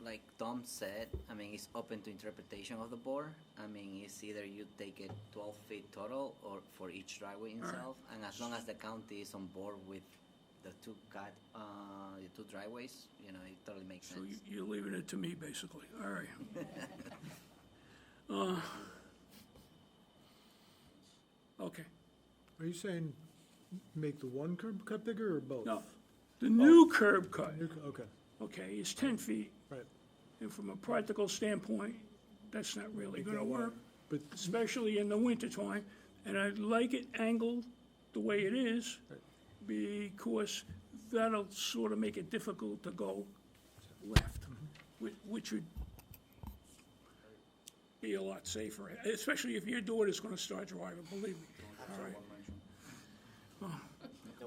Like Tom said, I mean, it's open to interpretation of the board. I mean, it's either you take it 12 feet total or for each driveway itself, and as long as the county is on board with the two driveways, you know, it totally makes So sense. you're leaving it to me, basically. All right. Okay. Are you saying make the one curb cut bigger or both? Now, the new curb cut, Okay, okay, is 10 feet. right. And from a practical standpoint, that's not really gonna work, But, especially in the wintertime. And I like it angled the way it is, because that'll sort of make it difficult to go left, which would be a lot safer, especially if your daughter's gonna start driving, believe me. All right.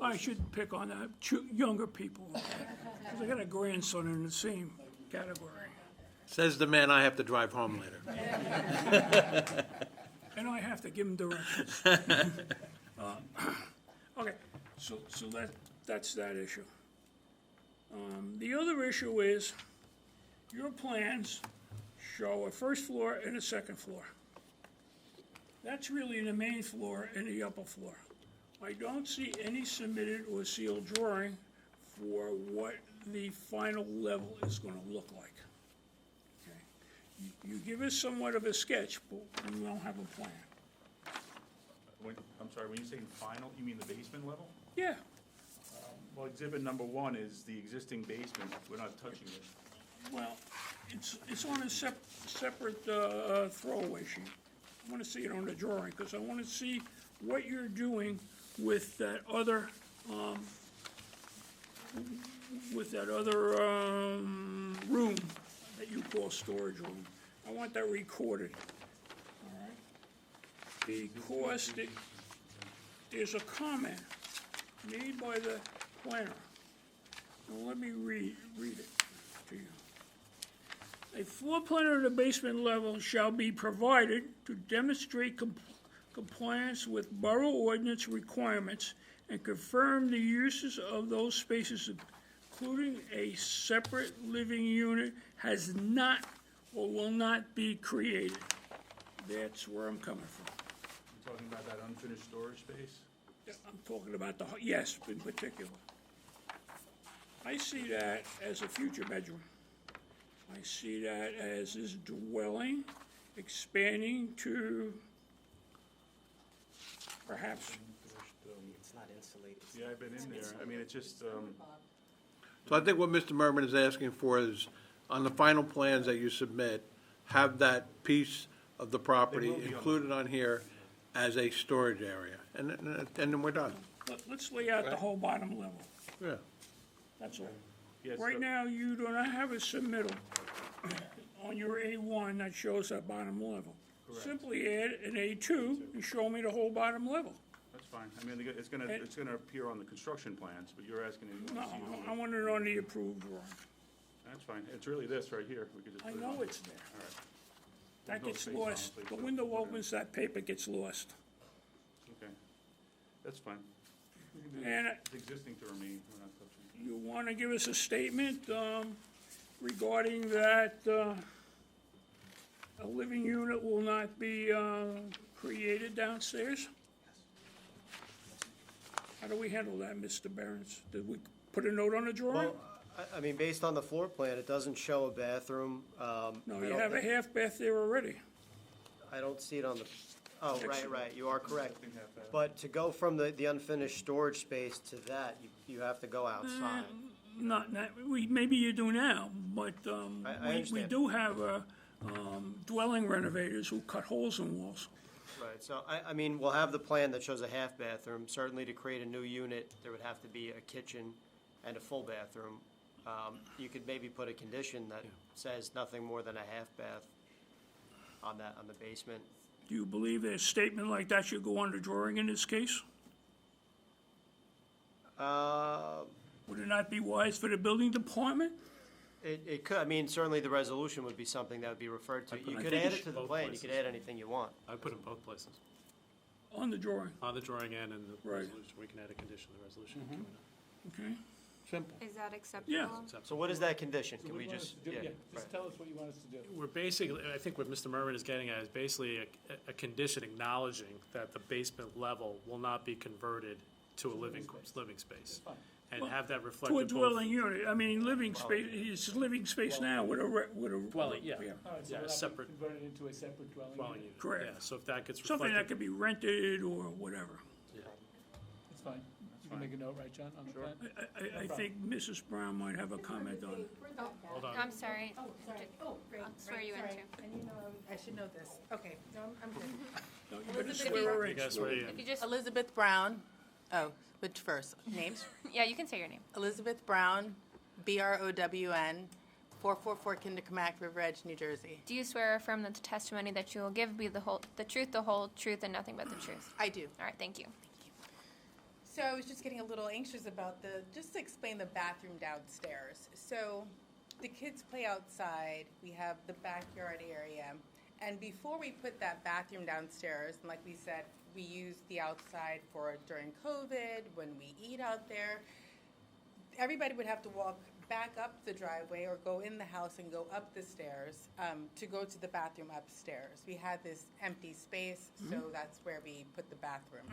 I shouldn't pick on that, younger people, because I got a grandson in the same category. Says the man I have to drive home later. And I have to give them directions. Okay, so that's that issue. The other issue is, your plans show a first floor and a second floor. That's really the main floor and the upper floor. I don't see any submitted or sealed drawing for what the final level is gonna look like. Okay. You give us somewhat of a sketch, but we don't have a plan. I'm sorry, when you say final, you mean the basement level? Yeah, Well, exhibit number 1 is the existing basement, we're not touching it. well, it's on a separate throwaway sheet. I wanna see it on the drawing, because I wanna see what you're doing with that other, room that you call storage room. I want that recorded, all right? Because there's a comment made by the planner. Now, let me read it to you. A floor plan of the basement level shall be provided to demonstrate compliance with borough ordinance requirements and confirm the uses of those spaces, including a separate living unit, has not or will not be created. That's where I'm coming from. You're talking about that unfinished storage space? I'm talking about yes, in particular. I see that as a future bedroom. I see that as this dwelling expanding to perhaps, It's not insulated. Yeah, I've been in there, I mean, it's just, So I think what Mr. Merman is asking for is, on the final plans that you submit, have that piece of the property They will be on- included on here as a storage area, and then we're done. let's lay out the whole bottom level, Yeah. that's all. yes, Right now, you do not have a submittal on your A1 that shows that bottom level. Simply add an A2 and show me the whole bottom level. that's fine, I mean, it's gonna appear on the construction plans, but you're asking if you No, want to see it I on want it on the approved drawing. That's fine, it's really this right here, we could just I put it know on. it's there. All right, That no gets space, lost. honestly, The so window put it in. opens, that paper gets lost. okay, that's fine. And It's existing to remain, we're not touching. you want to give us a statement regarding that a living unit will not be created downstairs? How do we handle that, Mr. Behrens? Did we put a note on the drawing? Well, I mean, based on the floor plan, it doesn't show a bathroom. No, you have a half bath there already. I don't see it on the, Oh, right, you are correct. But to go from the unfinished storage space to that, you have to go outside. Maybe you do now, but I we understand. do have dwelling renovators who cut holes in walls. Right, so I mean, we'll have the plan that shows a half bathroom. Certainly to create a new unit, there would have to be a kitchen and a full bathroom. You could maybe put a condition that says nothing more than a half bath on the basement. Do you believe a statement like that should go on the drawing in this case? Would it not be wise for the building department? It could, I mean, certainly the resolution would be something that would be referred to. You could add it to the plan, you could add anything you want. I put it in both places, On the drawing, on the drawing and in the Right. resolution. We can add a condition to the resolution. okay? Simple. Is that acceptable? Yeah. So what is that condition? So Can what we do you want us just, to do? yeah, Just right. tell us what you want us to do. We're basically, I think what Mr. Merman is getting at is basically a condition acknowledging that the basement level will not be converted to a living space. Fine. And have that To a reflected dwelling both. unit, I mean, living space, it's living space now with a. Dwelling, yeah. All right, so Yeah, we'll have to separate convert it into a separate dwelling dwelling unit. unit. Correct. Yeah, so if that gets Something that reflected. could be rented or whatever. It's fine. You can make a note, right, John, on the plan? I think Mrs. Brown might have a comment on it. Hold on. I'm sorry. Oh, sorry. Oh, great. I'll swear Right, you in sorry. too. And you know, I should know this. Okay, no, I'm good. No, you better Elizabeth, swear her You in. guys swear you in. If you just, Elizabeth Brown. Oh, which first? Name? yeah, you can say your name. Elizabeth Brown, BROWN, 444 Kindercamack, River Edge, New Jersey. Do you swear or affirm that the testimony that you will give be the truth, the whole truth, and nothing but the truth? I do. All right, thank you. So I was just getting a little anxious about just to explain the bathroom downstairs. So the kids play outside, we have the backyard area, and before we put that bathroom downstairs, and like we said, we use the outside for during COVID, when we eat out there, everybody would have to walk back up the driveway or go in the house and go up the stairs to go to the bathroom upstairs. We had this empty space, so that's where we put the bathroom.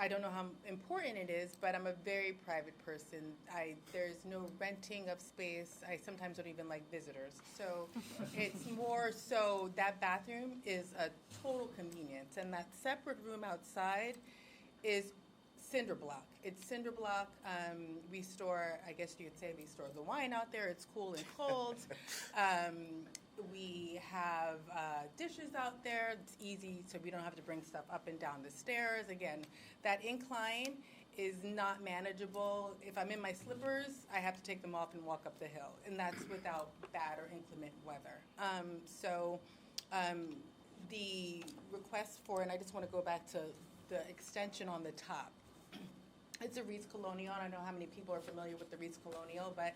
I don't know how important it is, but I'm a very private person. There's no renting of space. I sometimes don't even like visitors. So it's more so that bathroom is a total convenience. And that separate room outside is cinder block. It's cinder block. We store, I guess you could say we store the wine out there. It's cool and cold. We have dishes out there. It's easy, so we don't have to bring stuff up and down the stairs. Again, that incline is not manageable. If I'm in my slippers, I have to take them off and walk up the hill, and that's without bad or inclement weather. The request for, and I just want to go back to the extension on the top. It's a Reed's Colonial. I don't know how many people are familiar with the Reed's Colonial, but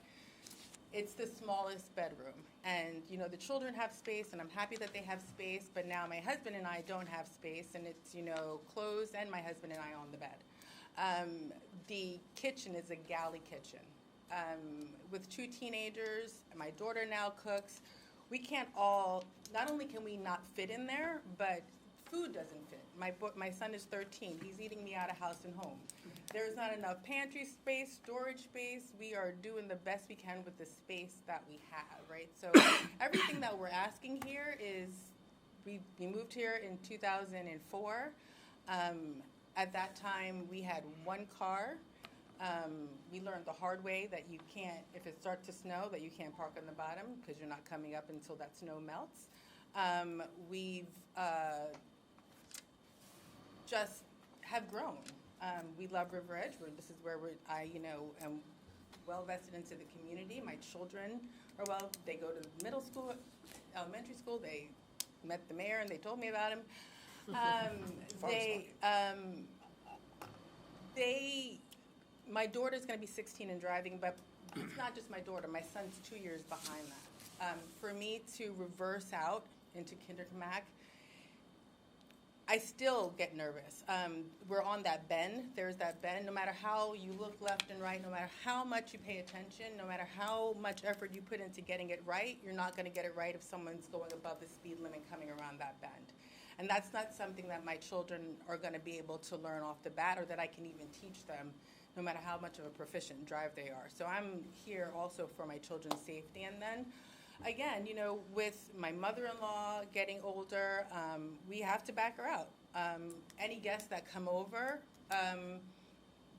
it's the smallest bedroom. And, you know, the children have space, and I'm happy that they have space, but now my husband and I don't have space, and it's, you know, closed and my husband and I on the bed. The kitchen is a galley kitchen. With 2 teenagers, and my daughter now cooks, we can't all, not only can we not fit in there, but food doesn't fit. My son is 13. He's eating me out of house and home. There's not enough pantry space, storage space. We are doing the best we can with the space that we have, right? So everything that we're asking here is, we moved here in 2004. At that time, we had 1 car. We learned the hard way that you can't, if it starts to snow, that you can't park on the bottom because you're not coming up until that snow melts. We've just have grown. We love River Edge. This is where I am well vested into the community. My children are they go to middle school, elementary school. They met the mayor and they told me about him. My daughter's going to be 16 and driving, but it's not just my daughter. My son's 2 years behind that. For me to reverse out into Kindercamack, I still get nervous. We're on that bend. There's that bend. No matter how you look left and right, no matter how much you pay attention, no matter how much effort you put into getting it right, you're not going to get it right if someone's going above the speed limit coming around that bend. And that's not something that my children are going to be able to learn off the bat or that I can even teach them, no matter how much of a proficient driver they are. So I'm here also for my children's safety. And then again, you know, with my mother-in-law getting older, we have to back her out. Any guests that come over,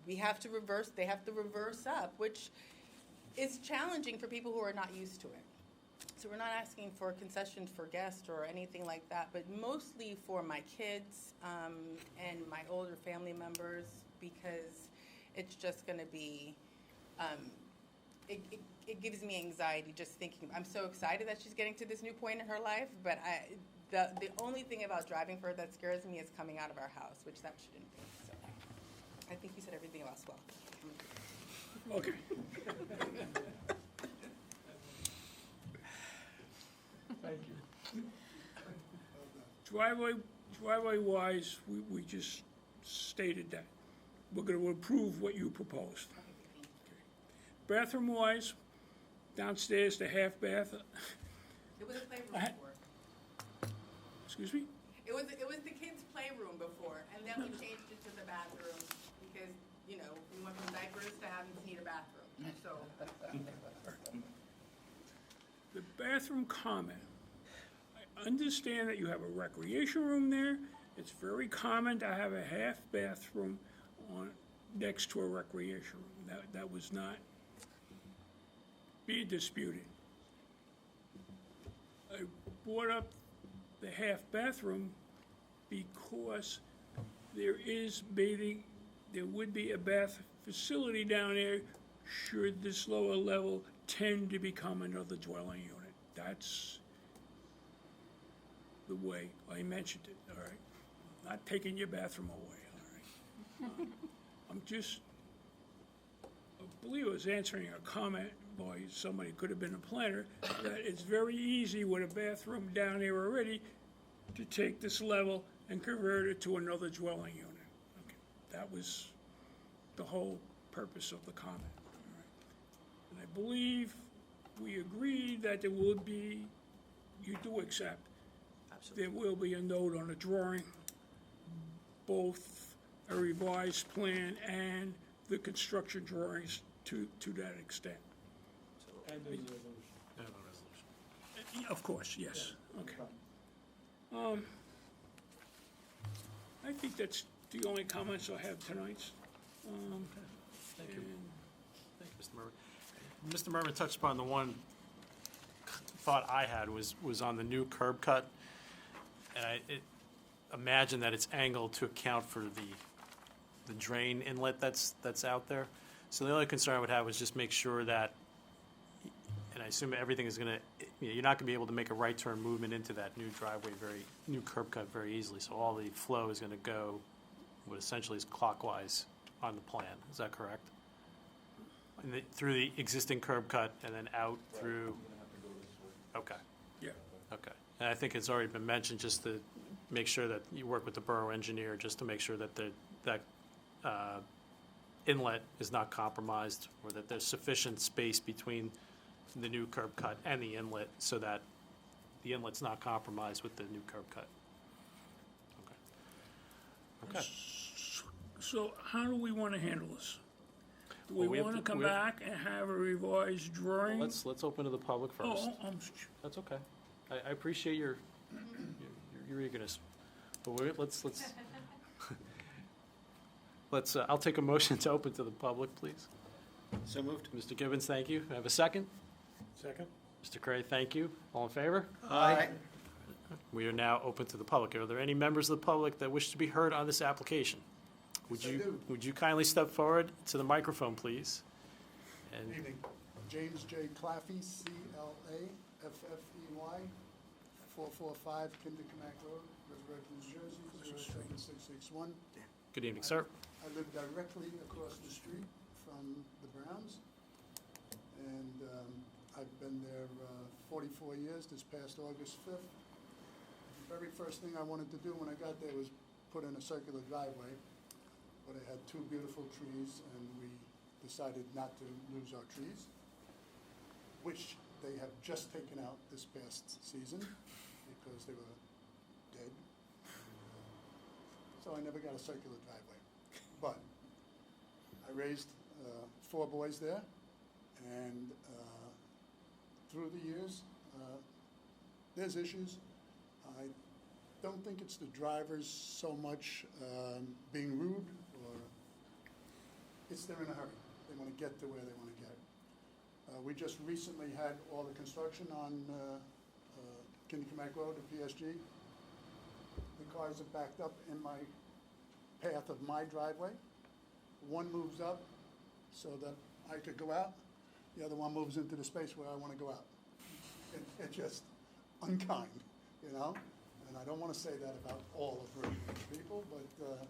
they have to reverse up, which is challenging for people who are not used to it. So we're not asking for concessions for guests or anything like that, but mostly for my kids and my older family members, because it's just going to be, it gives me anxiety just thinking. I'm so excited that she's getting to this new point in her life, but the only thing about driving for her that scares me is coming out of our house, which that shouldn't be. So I think you said everything else well. Okay. Thank you. Driveway-wise, we just stated that. We're going to approve what you proposed. Bathroom-wise, downstairs, the half bath, It was a playroom before. excuse me? It was the kids' playroom before, and then we changed it to the bathroom because, you know, we went from diapers to having to need a bathroom, so. The bathroom comment. I understand that you have a recreation room there. It's very common to have a half bathroom next to a recreation room. That was not being disputed. I brought up the half bathroom because there would be a bath facility down there should this lower level tend to become another dwelling unit. That's the way I mentioned it, all right? Not taking your bathroom away, all right? I believe I was answering a comment by somebody, could have been a planner, that it's very easy with a bathroom down there already to take this level and convert it to another dwelling unit. Okay, that was the whole purpose of the comment, all right? And I believe we agreed that there would be, you do accept, there will be a note on the drawing, both a revised plan and the construction drawings to that extent. And there's a resolution. I have a resolution. Of course, yes, okay. I think that's the only comments I have tonight. Thank you. Thank you, Mr. Mervyn. Mr. Mervyn touched upon the one thought I had was on the new curb cut. And I imagine that it's angled to account for the drain inlet that's out there. So the only concern I would have was just make sure that, and I assume everything is gonna, you're not gonna be able to make a right turn movement into that new driveway new curb cut very easily. So all the flow is gonna go what essentially is clockwise on the plan. Is that correct? And through the existing curb cut and then out through? Okay. Yeah. Okay. And I think it's already been mentioned, just to make sure that you work with the borough engineer, just to make sure that that inlet is not compromised, or that there's sufficient space between the new curb cut and the inlet, so that the inlet's not compromised with the new curb cut. Okay. Okay. So how do we want to handle this? Do Well, we have want to to- come we have- back and have a revised drawing? Let's open to the public first. Oh, That's okay. I appreciate your eagerness. But let's, I'll take a motion to open to the public, please. So moved. Mr. Gibbons, thank you. Have a second? Second? Mr. Cray, thank you. All in favor? Aye. We are now open to the public. Are there any members of the public that wish to be heard on this application? Would you kindly step forward to the microphone, please? And Evening. James J. Claffey, C-L-A-F-F-E-Y, 445 Kindercanack Road, River Edge, New Jersey, 07661. good evening, sir. I live directly across the street from the Browns, and I've been there 44 years, this past August 5th. The very first thing I wanted to do when I got there was put in a circular driveway, but it had two beautiful trees, and we decided not to lose our trees, which they have just taken out this past season because they were dead. So I never got a circular driveway. But I raised 4 boys there, and through the years, there's issues. I don't think it's the drivers so much being rude, or it's they're in a hurry. They want to get to where they want to get. We just recently had all the construction on Kinnickamack Road to PSG. The cars are backed up in my path of my driveway. One moves up so that I could go out. The other one moves into the space where I want to go out. It's just unkind, you know? And I don't want to say that about all of Riverhead people, but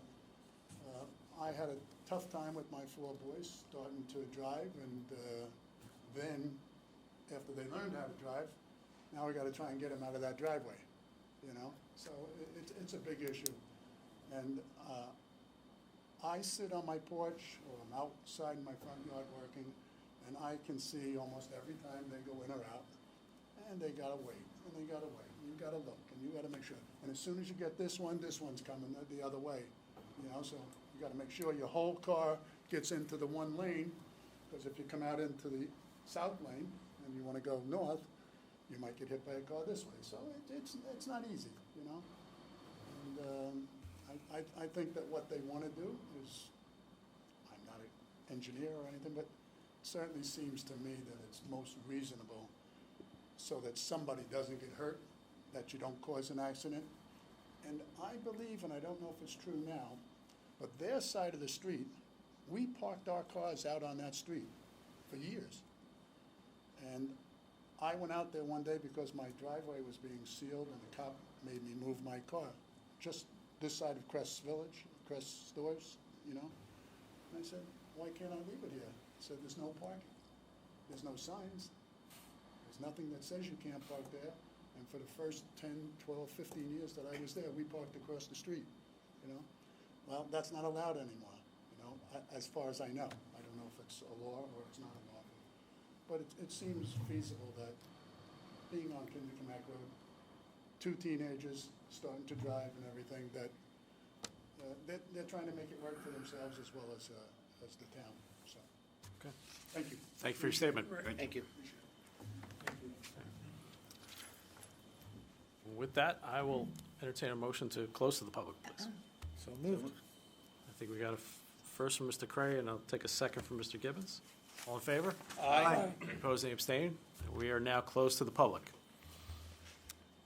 I had a tough time with my 4 boys starting to drive, and then after they learned how to drive, now we got to try and get them out of that driveway, you know? So it's a big issue. And I sit on my porch, or I'm outside in my front yard working, and I can see almost every time they go in or out, and they gotta wait, and they gotta wait, and you gotta look, and you gotta make sure. And as soon as you get this one's coming the other way, you know, so you gotta make sure your whole car gets into the one lane, because if you come out into the south lane and you wanna go north, you might get hit by a car this way. So it's not easy, you know? And I think that what they wanna do is, I'm not an engineer or anything, but it certainly seems to me that it's most reasonable so that somebody doesn't get hurt, that you don't cause an accident. And I believe, and I don't know if it's true now, but their side of the street, we parked our cars out on that street for years. And I went out there one day because my driveway was being sealed and the cop made me move my car, just this side of Crest Village, Crest Stores, you know? And I said, why can't I leave it here? He said, there's no parking. There's no signs. There's nothing that says you can't park there. And for the first 10, 12, 15 years that I was there, we parked across the street, you know? Well, that's not allowed anymore, you know, as far as I know. I don't know if it's a law or it's not a law. But it seems feasible that being on Kinnickamack Road, 2 teenagers starting to drive and everything, that they're trying to make it work for themselves as well as the town, so. Okay. Thank you. Thank you for your statement. Thank you. With that, I will entertain a motion to close to the public, please. So moved. I think we got a first from Mr. Cray, and I'll take a second from Mr. Gibbons. All in favor? Aye. Opposed, any abstained? We are now closed to the public.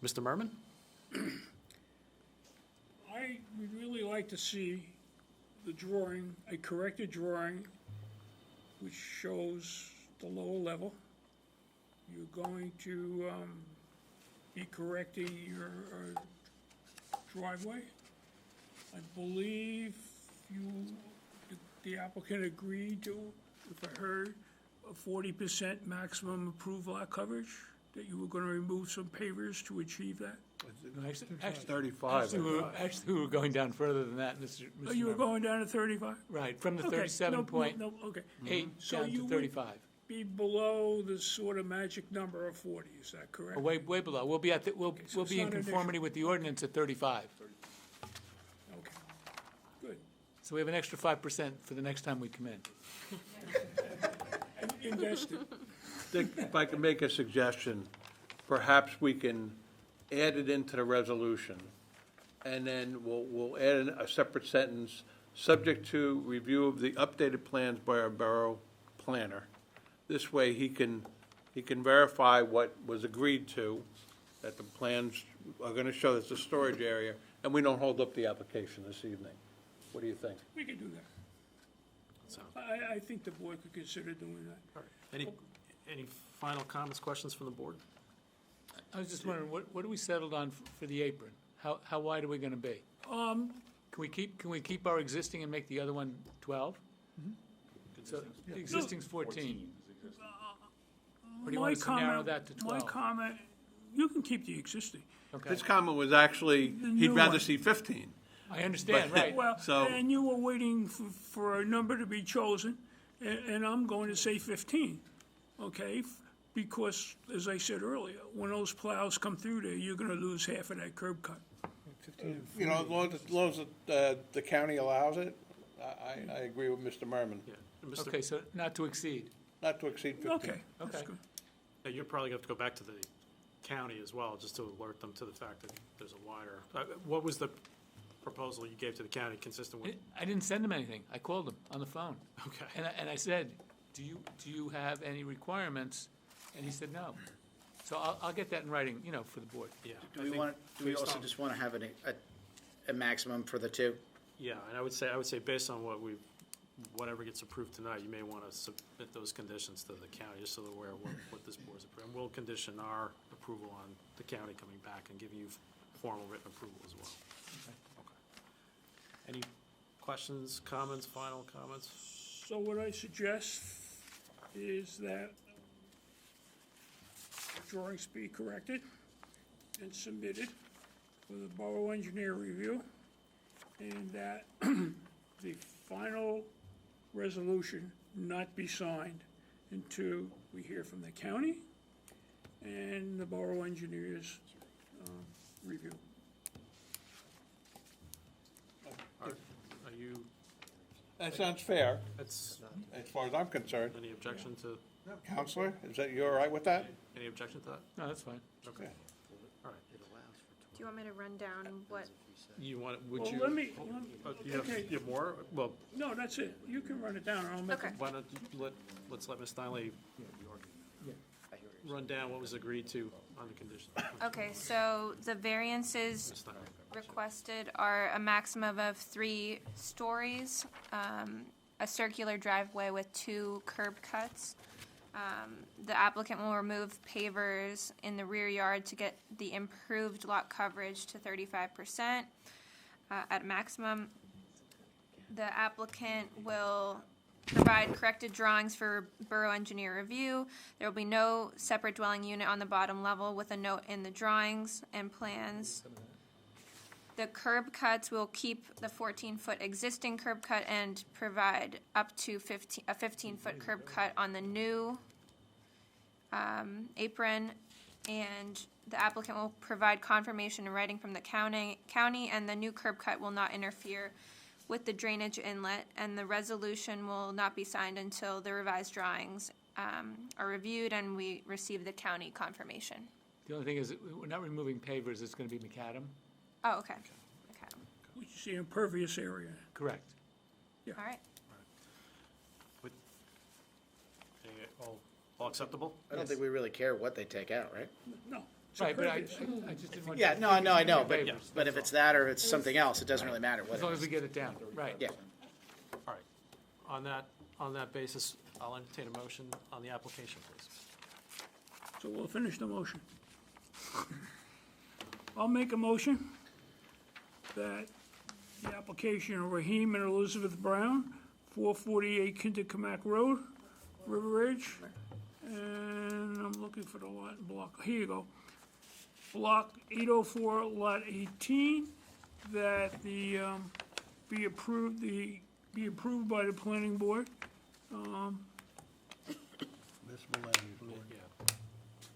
Mr. Merman? I would really like to see the drawing, a corrected drawing, which shows the lower level. You're going to be correcting your driveway. I believe the applicant agreed to, if I heard, a 40% maximum approved lot coverage, that you were going to remove some pavers to achieve that. Actually, 35. we were going down further than that, Mr. Oh, you were Member. going down to 35? Right, from the Okay, 37.8 no, okay. So down you to would 35. Be below the sort of magic number of 40, is that correct? Way below. We'll be at, we'll so be in it's not an conformity with the ordinance at 35. Okay, good. So we have an extra 5% for the next time we come in. Invested. Dick, if I can make a suggestion, perhaps we can add it into the resolution, and then we'll add in a separate sentence, subject to review of the updated plans by our borough planner. This way, he can verify what was agreed to, that the plans are gonna show it's a storage area, and we don't hold up the application this evening. What do you think? We can do that. So, I think the board could consider doing that. all right. Any final comments, questions from the board? I was just wondering, what are we settled on for the apron? How wide are we gonna be? Can we keep our existing and make the other one 12? So the existing's 14. Or do you want us to narrow that to 12? My comment, you can keep the existing. Okay, His comment was actually, he'd new rather one. see 15. I understand, right. Well, So- and you were waiting for a number to be chosen, and I'm going to say 15, okay? Because, as I said earlier, when those plows come through there, you're gonna lose half of that curb cut. You know, as long as the county allows it, I agree with Mr. Merman, Yeah. Mr. Okay, so not to exceed. not to exceed 15. Okay, that's Okay. good. Yeah, you're probably going to have to go back to the county as well, just to alert them to the fact that there's a wider, what was the proposal you gave to the county consistent with? I didn't send him anything. I called him on the phone. Okay. And I said, do you have any requirements? And he said, no. So I'll get that in writing, for the board. Yeah. Do we also just want to have a maximum for the two? Yeah, and I would say based on whatever gets approved tonight, you may want to submit those conditions to the county, just so they're aware of what this board's approving. And we'll condition our approval on the county coming back and giving you formal written approval as well. Okay. Any questions, comments, final comments? So what I suggest is that drawings be corrected and submitted for the borough engineer review, and that the final resolution not be signed until we hear from the county and the borough engineer's review. Are you, That sounds fair, that's, as far as I'm concerned. any objection to, Counselor, you all right with that? any objection to that? No, that's fine. Okay. All right. Do you want me to run down what? You want, would Well, you? let me, You have, okay. you have more? Well, no, that's it. You can run it down, and I'll make Okay. why don't you let's let Ms. Steinley run down what was agreed to on the condition. Okay, so the variances Ms. Steinley. requested are a maximum of 3 stories, a circular driveway with 2 curb cuts. The applicant will remove pavers in the rear yard to get the improved lot coverage to 35% at maximum. The applicant will provide corrected drawings for borough engineer review. There will be no separate dwelling unit on the bottom level with a note in the drawings and plans. The curb cuts will keep the 14-foot existing curb cut and provide up to a 15-foot curb cut on the new apron. And the applicant will provide confirmation in writing from the county, and the new curb cut will not interfere with the drainage inlet, and the resolution will not be signed until the revised drawings are reviewed and we receive the county confirmation. The only thing is, that we're not removing pavers, it's gonna be macadam. Oh, okay. Okay. which is the impervious area. Correct. All right. All acceptable? I don't think we really care what they take out, right? No. it's Right, but I impervious. just didn't want. Yeah, no, I know, but, Pavers, but if it's that or if it's something else, it doesn't really matter what As long it as we is. get it down, right. Yeah. All right. On that basis, I'll entertain a motion on the application, please. So we'll finish the motion. I'll make a motion that the application of Raheem and Elizabeth Brown, 448 Kindercamack Road, River Edge, and I'm looking for the lot and block, here you go. Block 804, Lot 18, that be approved by the planning board.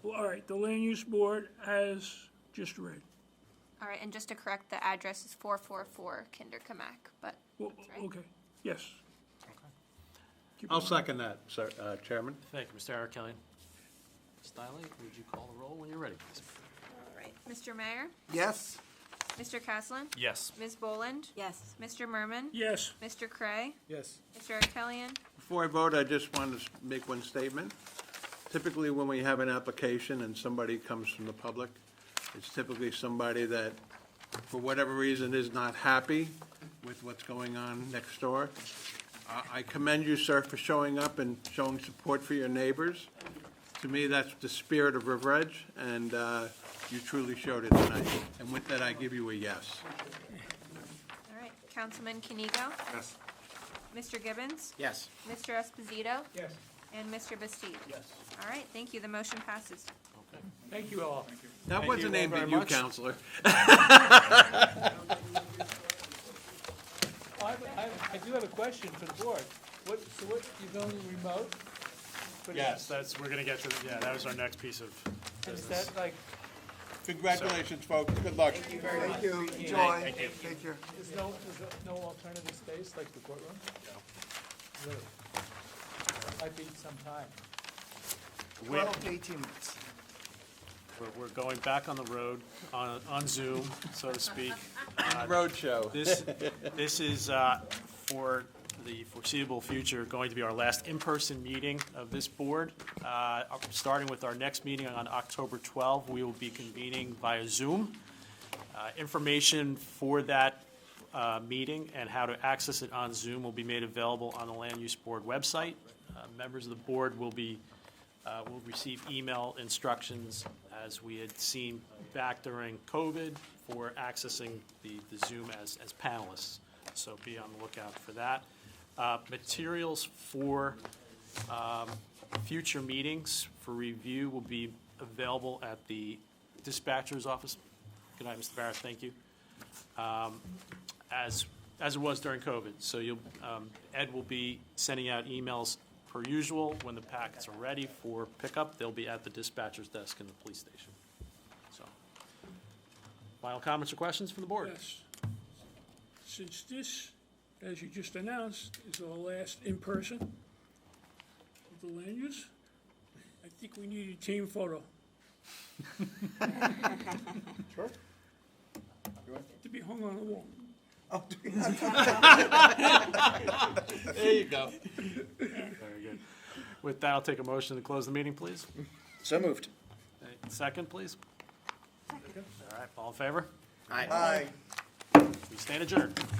Well, all right, the land use board as just read. All right, and just to correct, the address is 444 Kindercamack, but Well, that's right. okay, yes. Keep I'll going. second that, sir, Chairman. Thank you, Mr. Arakelian. Steinley, would you call the roll when you're ready, please? All right, Mr. Mayor, Yes? Mr. Caslin, Yes. Ms. Boland, Yes. Mr. Merman, Yes, Mr. Cray, Yes. Mr. Arakelian. Before I vote, I just wanted to make one statement. Typically, when we have an application and somebody comes from the public, it's typically somebody that, for whatever reason, is not happy with what's going on next door. I commend you, sir, for showing up and showing support for your neighbors. To me, that's the spirit of River Edge, and you truly showed it tonight. And with that, I give you a yes. All right, Councilman Kinigo, Yes. Mr. Gibbons, Yes. Mr. Esposito, Yes. and Mr. Bastide. Yes. All right, thank you, the motion passes. Thank you all. That Thank wasn't you all aimed at very you, much. Counselor. I do have a question for the board. What, you're going remote? Yes, we're gonna get to, that was our next piece of Is business. that like, Congratulations, folks. Good luck. Thank you. Enjoy. Thank you. Take care. there's no alternative space like the courtroom? No. Really? Might be some time. 12 to 18 minutes. We're going back on the road, on Zoom, so to speak. Roadshow. This is, for the foreseeable future, going to be our last in-person meeting of this board. Starting with our next meeting on October 12, we will be convening via Zoom. Information for that meeting and how to access it on Zoom will be made available on the Land Use Board website. Members of the board will receive email instructions, as we had seen back during COVID, for accessing the Zoom as panelists. So be on the lookout for that. Materials for future meetings for review will be available at the dispatcher's office. Good night, Mr. Barrett, thank you. As it was during COVID. So Ed will be sending out emails per usual. When the packets are ready for pickup, they'll be at the dispatcher's desk in the police station. So, final comments or questions from the board? Yes. Since this, as you just announced, is our last in-person of the land use, I think we need a team photo. Sure. To be hung on the wall. There you go. Very good. With that, I'll take a motion to close the meeting, please. So moved. Second, please. All right, all in favor? Aye. We stand adjourned.